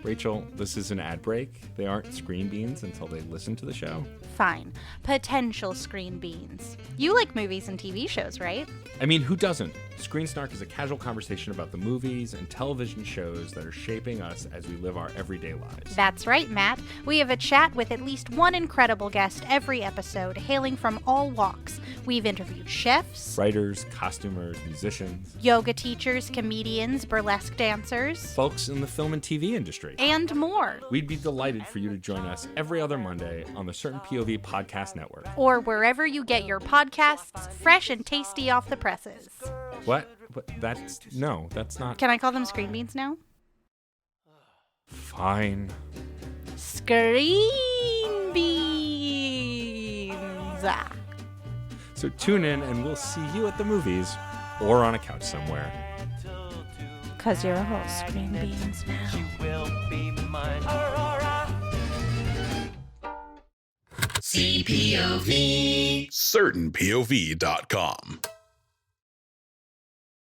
Rachel, this is an ad break. They aren't screen beans until they listen to the show. Fine. Potential Screen Beans. You like movies and TV shows, right? I mean, who doesn't? Screen Snark is a casual conversation about the movies and television shows that are shaping us as we live our everyday lives. That's right, Matt. We have a chat with at least one incredible guest every episode, hailing from all walks. We've interviewed chefs, Writers, costumers, musicians, yoga teachers, comedians, burlesque dancers, folks in the film and TV industry. and more. We'd be delighted for you to join us every other Monday on the Certain POV Podcast Network. Or wherever you get your podcasts, fresh and tasty off the presses. What? That's not. Can I call them Screen Beans now? Fine. Screen Beans! So tune in and we'll see you at the movies or on a couch somewhere. Because you're all Screen Beans now. CPOV. CertainPOV.com.